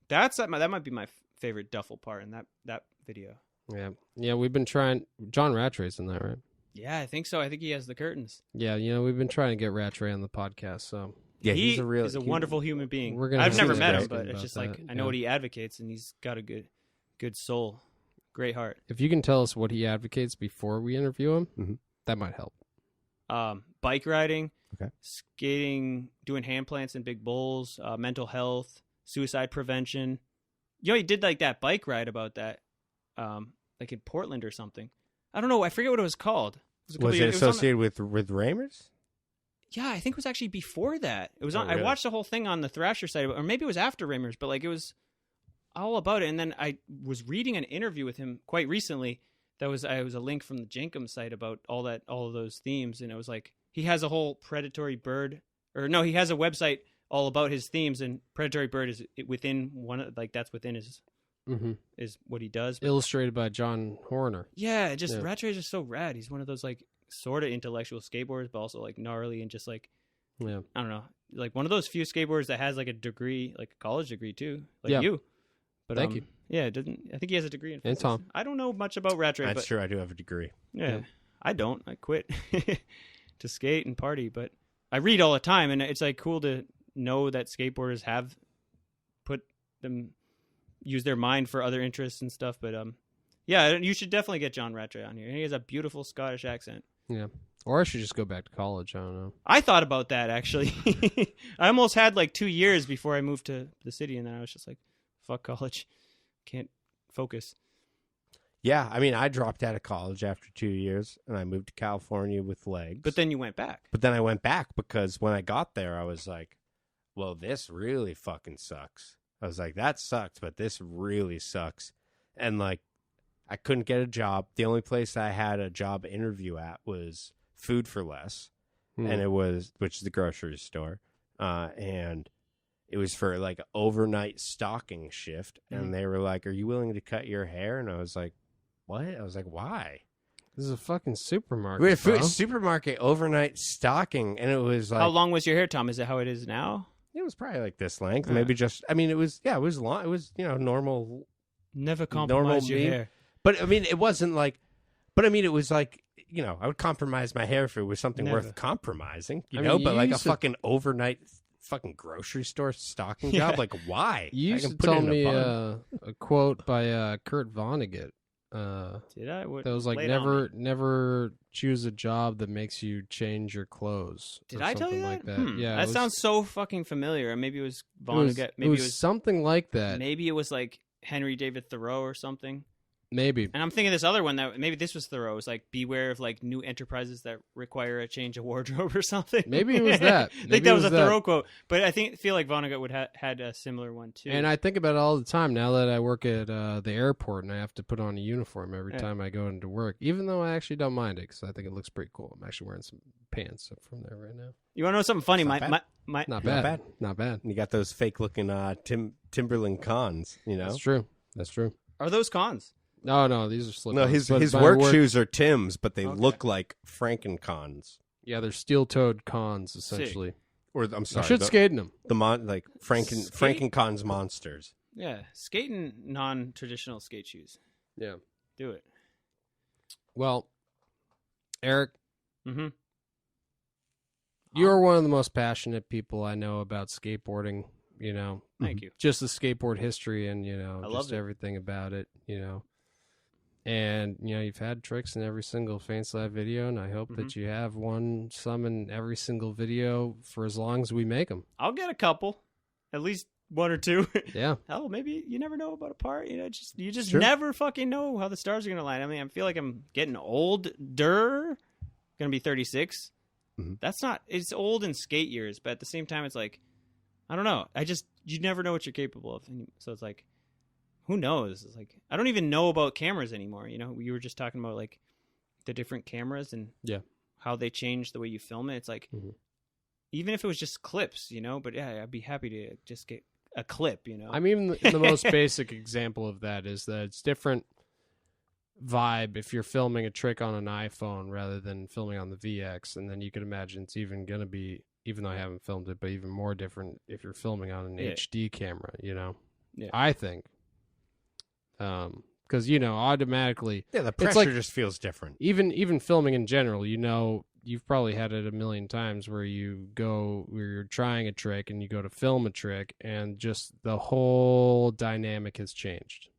That might be my favorite duffel part in that video. Yeah. Yeah, we've been trying. John Rattray's in that, right? Yeah, I think so. I think he has the curtains. Yeah, we've been trying to get Rattray on the podcast, so Yeah, He's he's a wonderful human being. We're gonna I've have never to met him, ask but him it's about just like that, I know yeah. what he advocates, and he's got a good soul, great heart. if you can tell us what he advocates before we interview him, Mhm. that might help. Bike riding, Okay. skating, doing hand plants in big bowls, mental health, suicide prevention. He did like that bike ride about that, like in Portland or something. I don't know. I forget what it was called. Was on it the- associated with Ramers? Yeah, I think it was actually before that. It was Oh, on. really? I watched the whole thing on the Thrasher site, or maybe it was after Ramers, but like it was all about it. And then I was reading an interview with him quite recently. It was a link from the Jenkum site about all of those themes, and it was like he has a whole predatory bird, or no, he has a website all about his themes, and predatory bird is within one, like that's within his Mm-hmm. is what he does. But Illustrated by John Horner. yeah, Yeah. Rattray is just so rad. He's one of those like sort of intellectual skateboarders, but also like gnarly and just like Yeah. I don't know, like one of those few skateboarders that has like a degree, like a college degree too, like Yeah. you. But Thank you. Yeah, it doesn't. I think he has a degree in And physics. Tom. I don't know much about Rattray, That's but true. I do have a degree. yeah, Yeah. I don't. I quit to skate and party, but I read all the time, and it's like cool to know that skateboarders have use their mind for other interests and stuff. But yeah, you should definitely get John Rattray on here. He has a beautiful Scottish accent. Yeah. Or I should just go back to college. I don't know. I thought about that, actually. I almost had like 2 years before I moved to the city, and then I was just like, fuck college. Can't focus. Yeah, I mean, I dropped out of college after 2 years, and I moved to California with legs. But then you went back. But then I went back because when I got there, I was like, well, this really fucking sucks. I was like, that sucks, but this really sucks. And, like, I couldn't get a job. The only place I had a job interview at was Food for Less, and it was, which is the grocery store, and it was for like overnight stocking shift, and they were like, "Are you willing to cut your hair?" And I was like, "What?" I was like, "Why?" This is a fucking supermarket. We had bro. supermarket overnight stocking, and it was like, How long was your hair, Tom? Is it how it is now? it was probably like this length, Yeah. maybe just. I mean, it was it was long. It was normal. Never compromise your me. hair. But I mean, it wasn't like. But I mean, it was like. I would compromise my hair if it was something Never. worth compromising, I mean, but you like a used to- fucking overnight fucking grocery store stocking job, like why? You I used can to put it tell in a me bun. a quote by Kurt Vonnegut. Did I? What, That was like lay it on me. never choose a job that makes you change your clothes. Did or I tell you something that? like that? Yeah, that it was- sounds so fucking familiar. Maybe it was it was, Vonnegut. it Maybe was something like that. Maybe it was like Henry David Thoreau or something. Maybe. And I'm thinking this other one that maybe this was Thoreau. It was like, beware of like new enterprises that require a change of wardrobe or something. Maybe it was that. I think Maybe that it was a was that. Thoreau quote, but I feel like Vonnegut would had a similar one too. And I think about it all the time now that I work at the airport and I have to put on a uniform every Yeah. time I go into work, even though I actually don't mind it because I think it looks pretty cool. I'm actually wearing some pants from there right now. You want to know something funny? It's My not my, bad. my Not Not bad. bad. Not bad. And you got those fake looking Timberland cons, That's true. That's true. are those cons? No, these are slip-ons. No, his But my work shoes are Tim's, but they Okay. look like Franken-cons. Yeah, they're steel-toed cons essentially. Or I'm I sorry, should skate in them. the like Franken-cons monsters. Yeah, skating non-traditional skate shoes. Yeah. Do it. Well, Eric, Mm-hmm. you are one of the most passionate people I know about skateboarding. Thank you. Just the skateboard history and I just loved it. everything about it. And you've had tricks in every single Fancy Lad video, and I hope Mm-hmm. that you have some in every single video for as long as we make them. I'll get a couple, at least one or two. Yeah. Hell, maybe you never know about a part. You just Sure. never fucking know how the stars are gonna line. I mean, I feel like I'm getting older. Gonna be 36. Mhm. That's not. It's old in skate years, but at the same time, it's like, I don't know. You never know what you're capable of. And so it's like, who knows? It's like I don't even know about cameras anymore. We were just talking about like the different cameras and Yeah. how they change the way you film it. It's like, Mhm. even if it was just clips, but yeah, I'd be happy to just get a clip. I mean, the most basic example of that is that it's different vibe if you're filming a trick on an iPhone rather than filming on the VX, and then you can imagine it's even going to be, even though I haven't filmed it, but even more different if you're filming on an Yeah. HD camera, Yeah. I think. Because, automatically, Yeah, the It's pressure like- just feels different. even filming in general, you've probably had it a million times where you're trying a trick and you go to film a trick and just the whole dynamic has changed.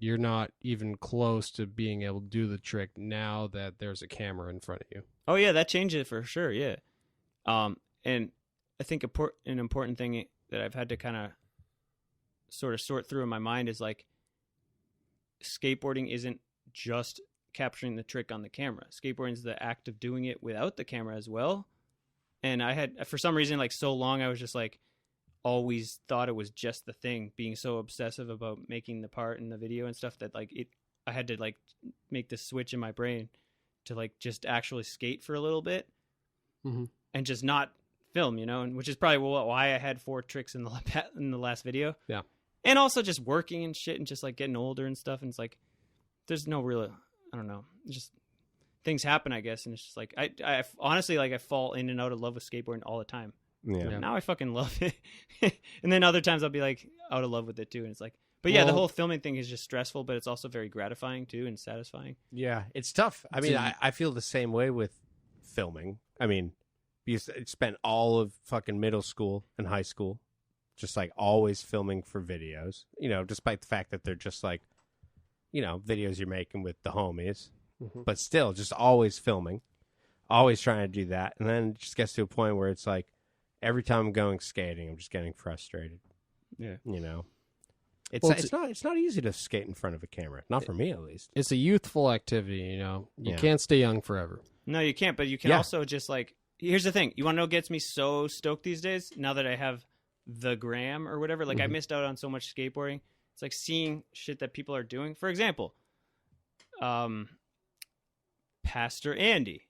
You're not even close to being able to do the trick now that there's a camera in front of you. Oh yeah, that changes for sure. Yeah, and I think an important thing that I've had to kind of sort of sort through in my mind is like, skateboarding isn't just capturing the trick on the camera. Skateboarding is the act of doing it without the camera as well. And I had, for some reason, like so long, I was just like, always thought it was just the thing, being so obsessive about making the part in the video and stuff that like I had to like make this switch in my brain to like just actually skate for a little bit Mhm. and just not film, and which is probably why I had 4 tricks in the last video. Yeah. And also just working and shit and just like getting older and stuff. And it's like, there's no real, I don't know, just things happen, I guess. And it's just like, I honestly, like I fall in and out of love with skateboarding all the time. Yeah. Now I fucking love it. And then other times I'll be like out of love with it too. And it's like, but yeah, the Well- whole filming thing is just stressful, but it's also very gratifying too and satisfying. Yeah, it's tough. I mean, I feel the same way with filming. I mean, you spent all of fucking middle school and high school just like always filming for videos, despite the fact that they're just like, videos you're making with the homies, Mhm. but still just always filming. always trying to do that. And then it just gets to a point where it's like every time I'm going skating, I'm just getting frustrated. Yeah. You know, Well, it's not easy to skate in front of a camera. Not for me, at least. It's a youthful activity, you know. You Yeah. can't stay young forever. No, you can't, but you can also just like, here's the thing. You want to know what gets me so stoked these days? Now that I have the gram or whatever, like I missed out on so much skateboarding. It's like seeing shit that people are doing. For example, Pastor Andy.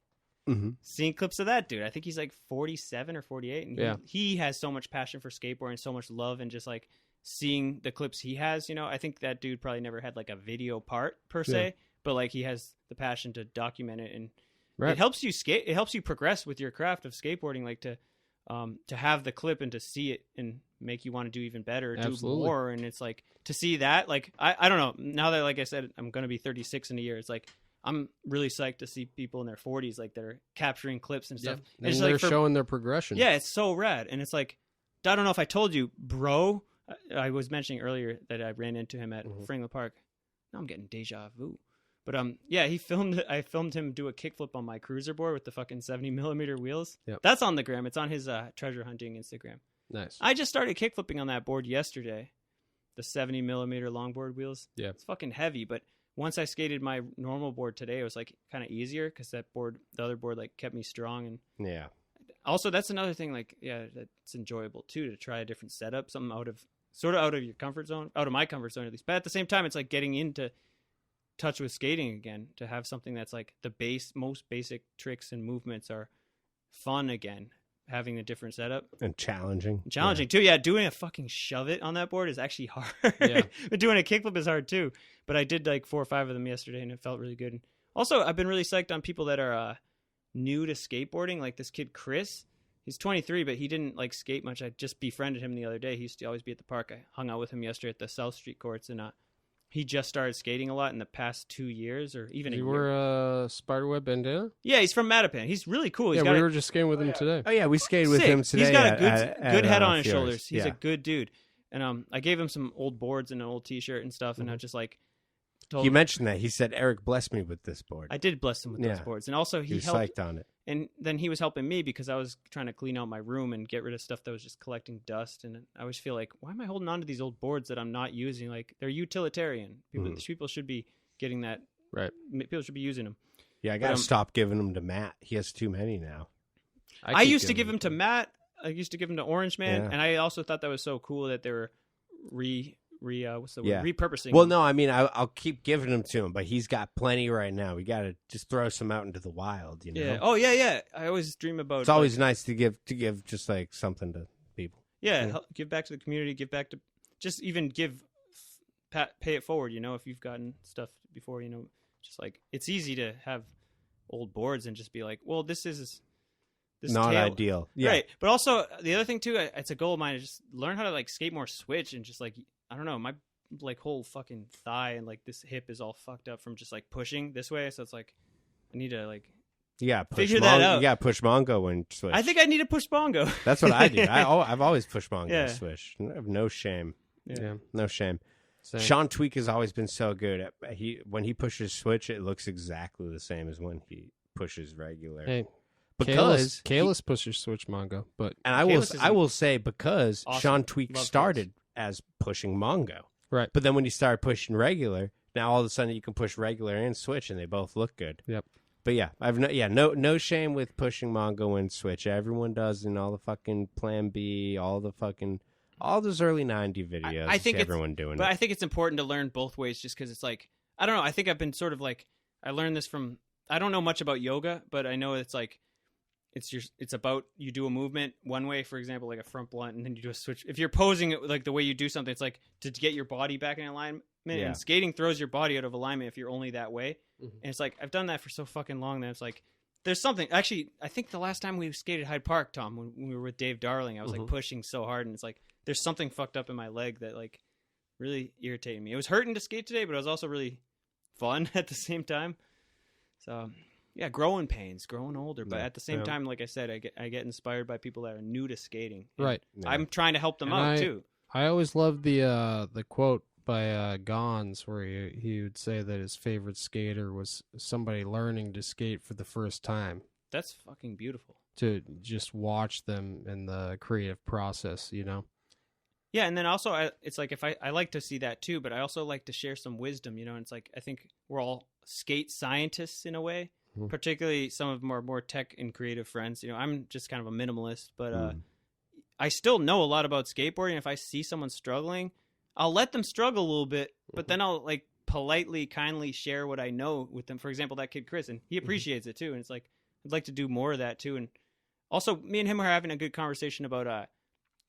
Seeing clips of that dude. I think he's like 47 or 48. And he has so much passion for skateboarding, so much love, and just like seeing the clips he has, you know, I think that dude probably never had like a video part per se, but like he has the passion to document it, and it helps you skate. It helps you progress with your craft of skateboarding, like to have the clip and to see it and make you want to do even better, do more. And it's like to see that, like, I don't know, now that, like I said, I'm going to be 36 in a year. It's like, I'm really psyched to see people in their 40s, like they're capturing clips and stuff. And they're like showing their progression. Yeah, it's so rad. And it's like, I don't know if I told you, bro, I was mentioning earlier that I ran into him at Franklin Park. Now I'm getting deja vu. But yeah, I filmed him do a kickflip on my cruiser board with the fucking 70mm wheels. Yep. That's on the gram. It's on his treasure hunting Instagram. Nice. I just started kickflipping on that board yesterday. The 70mm longboard wheels. Yeah. It's fucking heavy, but once I skated my normal board today, it was like kind of easier because that board, the other board, like kept me strong. And also that's another thing, like, yeah, that's enjoyable too, to try a different setup, something out of your comfort zone, out of my comfort zone at least. But at the same time, it's like getting into touch with skating again, to have something that's like the most basic tricks and movements are fun again. Having a different setup and challenging too. Yeah, doing a fucking shove it on that board is actually hard. But doing a kickflip is hard too. But I did like 4 or 5 of them yesterday, and it felt really good. And also, I've been really psyched on people that are new to skateboarding, like this kid Chris. He's 23, but he didn't like skate much. I just befriended him the other day. He used to always be at the park. I hung out with him yesterday at the South Street courts, and he just started skating a lot in the past 2 years, or even a year. You were Spiderweb bandana? Yeah, he's from Mattapan. He's really cool. Yeah, we were just skating with him today. Oh yeah, we skated with him today. He's got a good head on his Fjords. shoulders. He's a good dude. And I gave him some old boards and an old T-shirt and stuff, and I just like told You him. mentioned that. He said, Eric blessed me with this board. I did bless him with those boards. And also he was helped, psyched on it. And then he was helping me because I was trying to clean out my room and get rid of stuff that was just collecting dust. And I always feel like, why am I holding on to these old boards that I'm not using? Like, they're utilitarian. People should be getting that. Right. People should be using them. Yeah, I got to stop giving them to Matt. He has too many now. I used to give them to Matt. I used to give them to Orange Man. And I also thought that was so cool that they were repurposing. Well, no, I mean, I'll keep giving them to him, but he's got plenty right now. We got to just throw some out into the wild, you know? Yeah. Oh, yeah. I always dream about. It's always nice to give just like something to people. Yeah, give back to the community. Give back to, just even give, pay it forward. You know, if you've gotten stuff before, you know, just like it's easy to have old boards and just be like, well, this is not ideal. Yeah. Right. But also the other thing too, it's a goal of mine, is just learn how to like skate more switch, and just like, I don't know, my like whole fucking thigh and like this hip is all fucked up from just like pushing this way. So it's like, I need to like figure that out. You got to push Mongo and switch. I think I need to push Bongo. That's what I do. I've always pushed Mongo and switch. I have no shame. Yeah. No shame. Same. Sean Tweak has always been so good at when he pushes switch, it looks exactly the same as when he pushes regular. Hey, because Kalis pushes switch Mongo, but and I will say because awesome. Sean Tweak started as pushing Mongo, right? But then when he started pushing regular, now all of a sudden you can push regular and switch, and they both look good. Yep. But yeah, I've no shame with pushing Mongo and switch. Everyone does in all the fucking Plan B, all those early 90 videos. I think everyone doing but it. I think it's important to learn both ways, just because it's like, I don't know. I think I've been sort of like, I learned this from, I don't know much about yoga, but I know it's like, it's about, you do a movement one way, for example, like a front blunt, and then you do a switch. If you're posing it like the way you do something, it's like to get your body back in alignment. Yeah. And skating throws your body out of alignment if you're only that way. Mm-hmm. And it's like, I've done that for so fucking long that it's like, there's something. Actually, I think the last time we skated Hyde Park, Tom, when we were with Dave Darling, I was like pushing so hard, and it's like, there's something fucked up in my leg that like really irritated me. It was hurting to skate today, but it was also really fun at the same time. So yeah, growing pains, growing older, but at the same time, like I said, I get inspired by people that are new to skating. Right. Yeah. I'm trying to help them out too. I always loved the quote by Gons, where he would say that his favorite skater was somebody learning to skate for the first time. That's fucking beautiful. to just watch them in the creative process, you know? Yeah, and then also, it's like if I like to see that too, but I also like to share some wisdom, you know. And it's like I think we're all skate scientists in a way, particularly some of our more tech and creative friends. You know, I'm just kind of a minimalist, but I still know a lot about skateboarding. If I see someone struggling, I'll let them struggle a little bit, but then I'll like politely, kindly share what I know with them. For example, that kid Chris, and he appreciates it too. And it's like I'd like to do more of that too. And also, me and him are having a good conversation about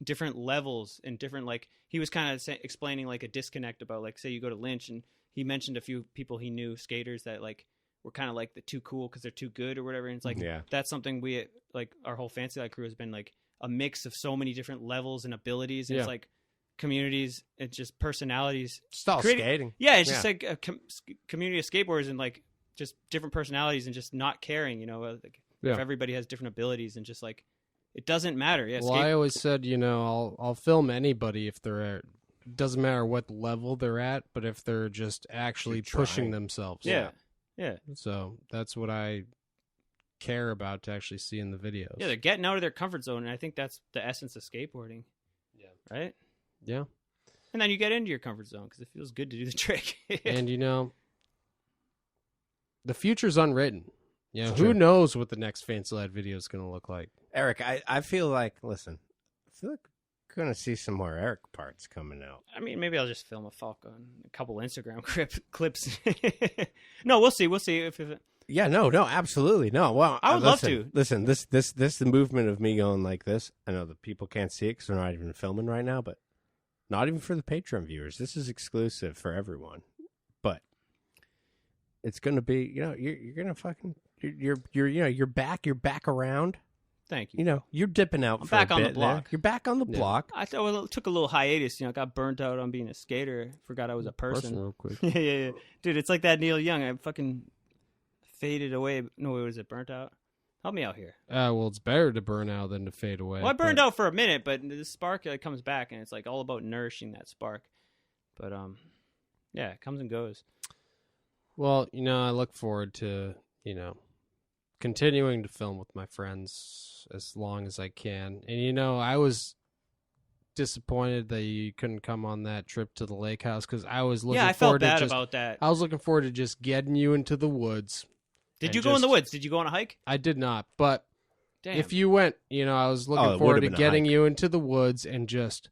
different levels and different, like, he was kind of explaining like a disconnect about, like, say you go to Lynch, and he mentioned a few people he knew, skaters, that like were kind of like the too cool because they're too good or whatever. And it's like, that's something we, like, our whole Fancy Lad crew has been like a mix of so many different levels and abilities. And it's like communities and just personalities. Style skating. Yeah, it's just like a community of skateboarders and like just different personalities and just not caring, you know, like, if everybody has different abilities and just like, it doesn't matter. Yeah. Well, I always said, you know, I'll film anybody if they're at, doesn't matter what level they're at, but if they're just actually pushing themselves. Yeah. Yeah. So that's what I care about to actually see in the videos. Yeah, they're getting out of their comfort zone, and I think that's the essence of skateboarding. Yeah. Right? Yeah. And then you get into your comfort zone because it feels good to do the trick. And, you know, the future's unwritten. You know, who knows what the next Fancy Lad video is going to look like? Eric, I feel like, listen, I feel like we're going to see some more Eric parts coming out. I mean, maybe I'll just film a Falcon, a couple Instagram clips. No, we'll see. We'll see if yeah, no, absolutely. No, well, I would love to. Listen, this the movement of me going like this, I know that people can't see it because we're not even filming right now, but not even for the Patreon viewers. This is exclusive for everyone. But it's going to be, you know, you're going to fucking, you're you know, you're back around. Thank you. You know, you're dipping out for back a on bit the block. there. You're back on the block. I thought it took a little hiatus. You know, got burnt out on being a skater. Forgot I was a person. Real quick. yeah. Dude, it's like that Neil Young. I fucking faded away. No, was it burnt out? Help me out here. Well, it's better to burn out than to fade away. Well, I burned out for a minute, but the spark comes back, and it's like all about nourishing that spark. But yeah, it comes and goes. Well, you know, I look forward to, you know, continuing to film with my friends as long as I can. And, you know, I was disappointed that you couldn't come on that trip to the lake house because I was looking I forward felt bad to just, about that. I was looking forward to just getting you into the woods. Did you go in the woods? Did you go on a hike? I did not, but Damn. if you went, you know, I was looking forward to getting you into the woods and just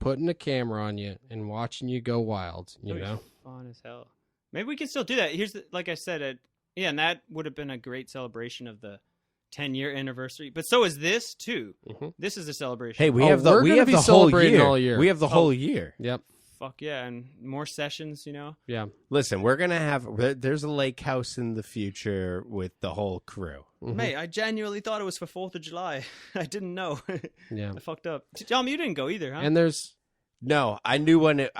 putting a camera on you and watching you go wild, you know? Fun as hell. Maybe we can still do that. Here's like I said, yeah, and that would have been a great celebration of the 10-year anniversary. But so is this too. Mm-hmm. This is a celebration. Hey, we have the whole year. All year. We have the whole year. Yep. Fuck yeah, and more sessions, you know? Yeah. Listen, we're going to have, there's a lake house in the future with the whole crew. Mm-hmm. Mate, I genuinely thought it was for 4th of July. I didn't know. Yeah. I fucked up. Tom, you didn't go either, huh? And there's... No, I knew when it,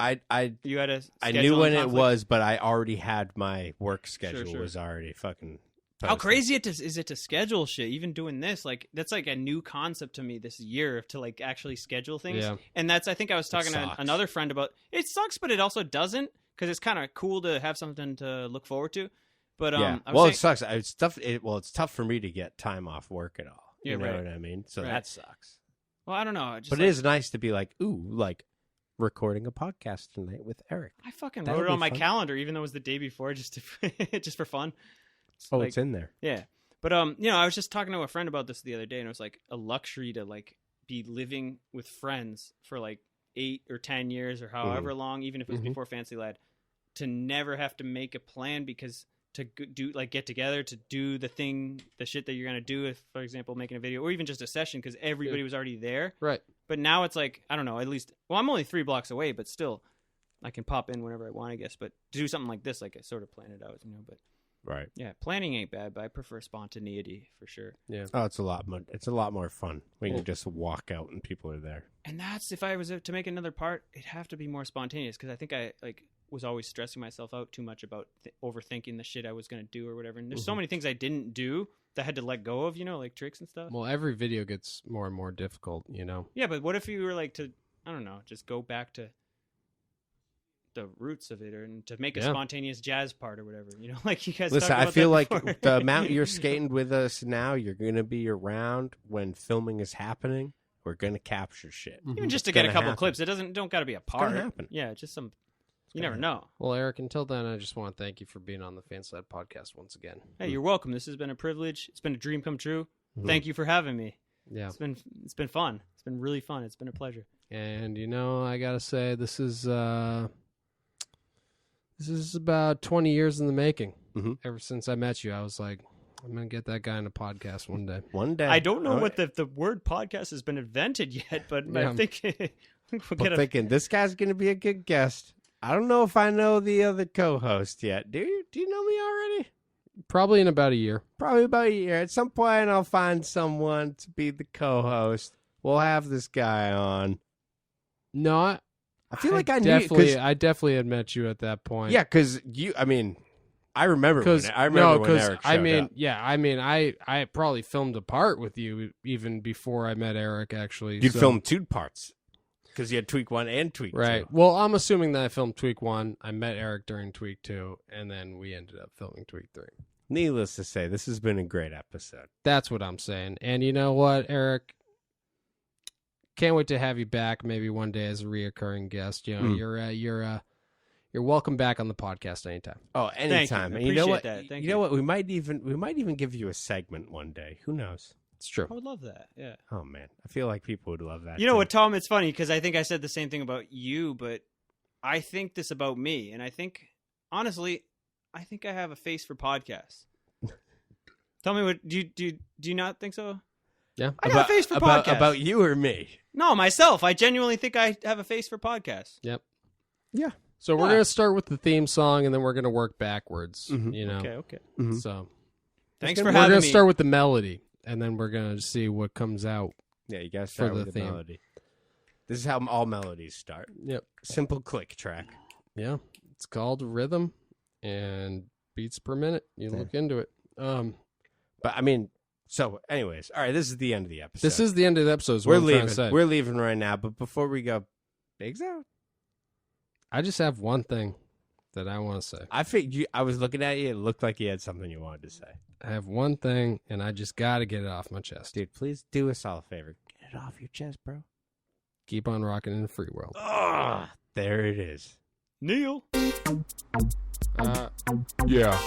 you had a I knew when it was, but I already had my work schedule was already fucking posted. How crazy is it to schedule shit? Even doing this, like, that's like a new concept to me this year to like actually schedule things. Yeah. And that's, I think I was talking to another friend about, it sucks, but it also doesn't, because it's kind of cool to have something to look forward to. But yeah. Well, it sucks. It's tough. It's tough for me to get time off work at all. Yeah, you know what I mean? So that sucks. Well, I don't know. But it is nice to be like, ooh, like recording a podcast tonight with Eric. I fucking wrote it on my calendar, even though it was the day before, just for fun. It's in there. Yeah. But you know, I was just talking to a friend about this the other day, and it was like a luxury to like be living with friends for like 8 or 10 years or however long, even if it was before Fancy Lad, to never have to make a plan because to do like get together to do the shit that you're gonna do, if for example making a video or even just a session, because everybody was already there. Right. But now it's like, I don't know, at least, well, I'm only 3 blocks away, but still, I can pop in whenever I want, I guess. But to do something like this, like I sort of plan it out, you know. But right, yeah, planning ain't bad, but I prefer spontaneity for sure. Yeah. Oh, it's a lot more fun when you just walk out and people are there. And that's, if I was to make another part, it'd have to be more spontaneous, because I think I was always stressing myself out too much about overthinking the shit I was gonna do or whatever. And there's so many things I didn't do that I had to let go of, you know, like tricks and stuff. Well, every video gets more and more difficult, you know. Yeah, but what if you were like to, I don't know, just go back to the roots of it, and to make a Yeah. spontaneous jazz part or whatever. You know, like you guys. Listen, talked I about feel that like before. the amount you're skating with us now, you're going to be around when filming is happening. We're going to capture shit. even just to It's get a gonna couple happen. clips. It don't got to be a part. happen. Yeah, just some. You never know. Well, Eric, until then, I just want to thank you for being on the Fancy Lad podcast once again. Hey, you're welcome. This has been a privilege. It's been a dream come true. Thank you for having me. Yeah. It's been fun. It's been really fun. It's been a pleasure. And I gotta say, this is about 20 years in the making. Mhm. Ever since I met you, I was like, I'm gonna get that guy in a podcast one day. One day. I don't know All what right. the word podcast has been invented yet, but Yeah. I think we'll I'm get a. thinking this guy's going to be a good guest. I don't know if I know the other co-host yet. Do you? Do you know me already? Probably in about a year. Probably about a year. At some point, I'll find someone to be the co-host. We'll have this guy on. No, I feel like I knew because I definitely had met you at that point. yeah, because you. I mean, I remember. When, Because I remember when Eric showed I mean, up. yeah, I mean, I probably filmed a part with you even before I met Eric. Actually, You'd so- film 2 parts because you had Tweak 1 and Tweak 2. Right. Well, I'm assuming that I filmed Tweak 1. I met Eric during Tweak 2, and then we ended up filming Tweak 3. Needless to say, this has been a great episode. That's what I'm saying. And you know what, Eric? Can't wait to have you back maybe one day as a reoccurring guest. You know, you're welcome back on the podcast anytime. Oh, anytime. I And you know appreciate what? that. Thank you know you. what? We might even give you a segment one day. Who knows? It's true. I would love that. Yeah. Oh man, I feel like people would love that. You know too. what, Tom? It's funny because I think I said the same thing about you, but I think this about me, and I think honestly, I think I have a face for podcasts. Tell me what do you not think so? Yeah. I got a face for podcasts. About you or me? No, myself. I genuinely think I have a face for podcasts. Yep. Yeah. So we're Yeah. going to start with the theme song, and then we're going to work backwards, Mhm. you know. Okay. Mhm. So Thanks for we're having going me. to start with the melody, and then we're going to see what comes out. Yeah, you guys For start the with the theme. melody. This is how all melodies start. Yep. Simple click track. Yeah. It's called rhythm and beats per minute. You look into it. But I mean, so anyways, all right. This is the end of the episode. This is the end of the episode. Is we're what I'm trying leaving. to say. We're leaving right now. But before we go, Bigzo, I just have one thing that I want to say. I think I was looking at you. It looked like you had something you wanted to say. I have one thing, and I just got to get it off my chest. Dude, please do us all a favor. Get it off your chest, bro. Keep on rocking in the free world. Ah, there it is. Neil. Yeah.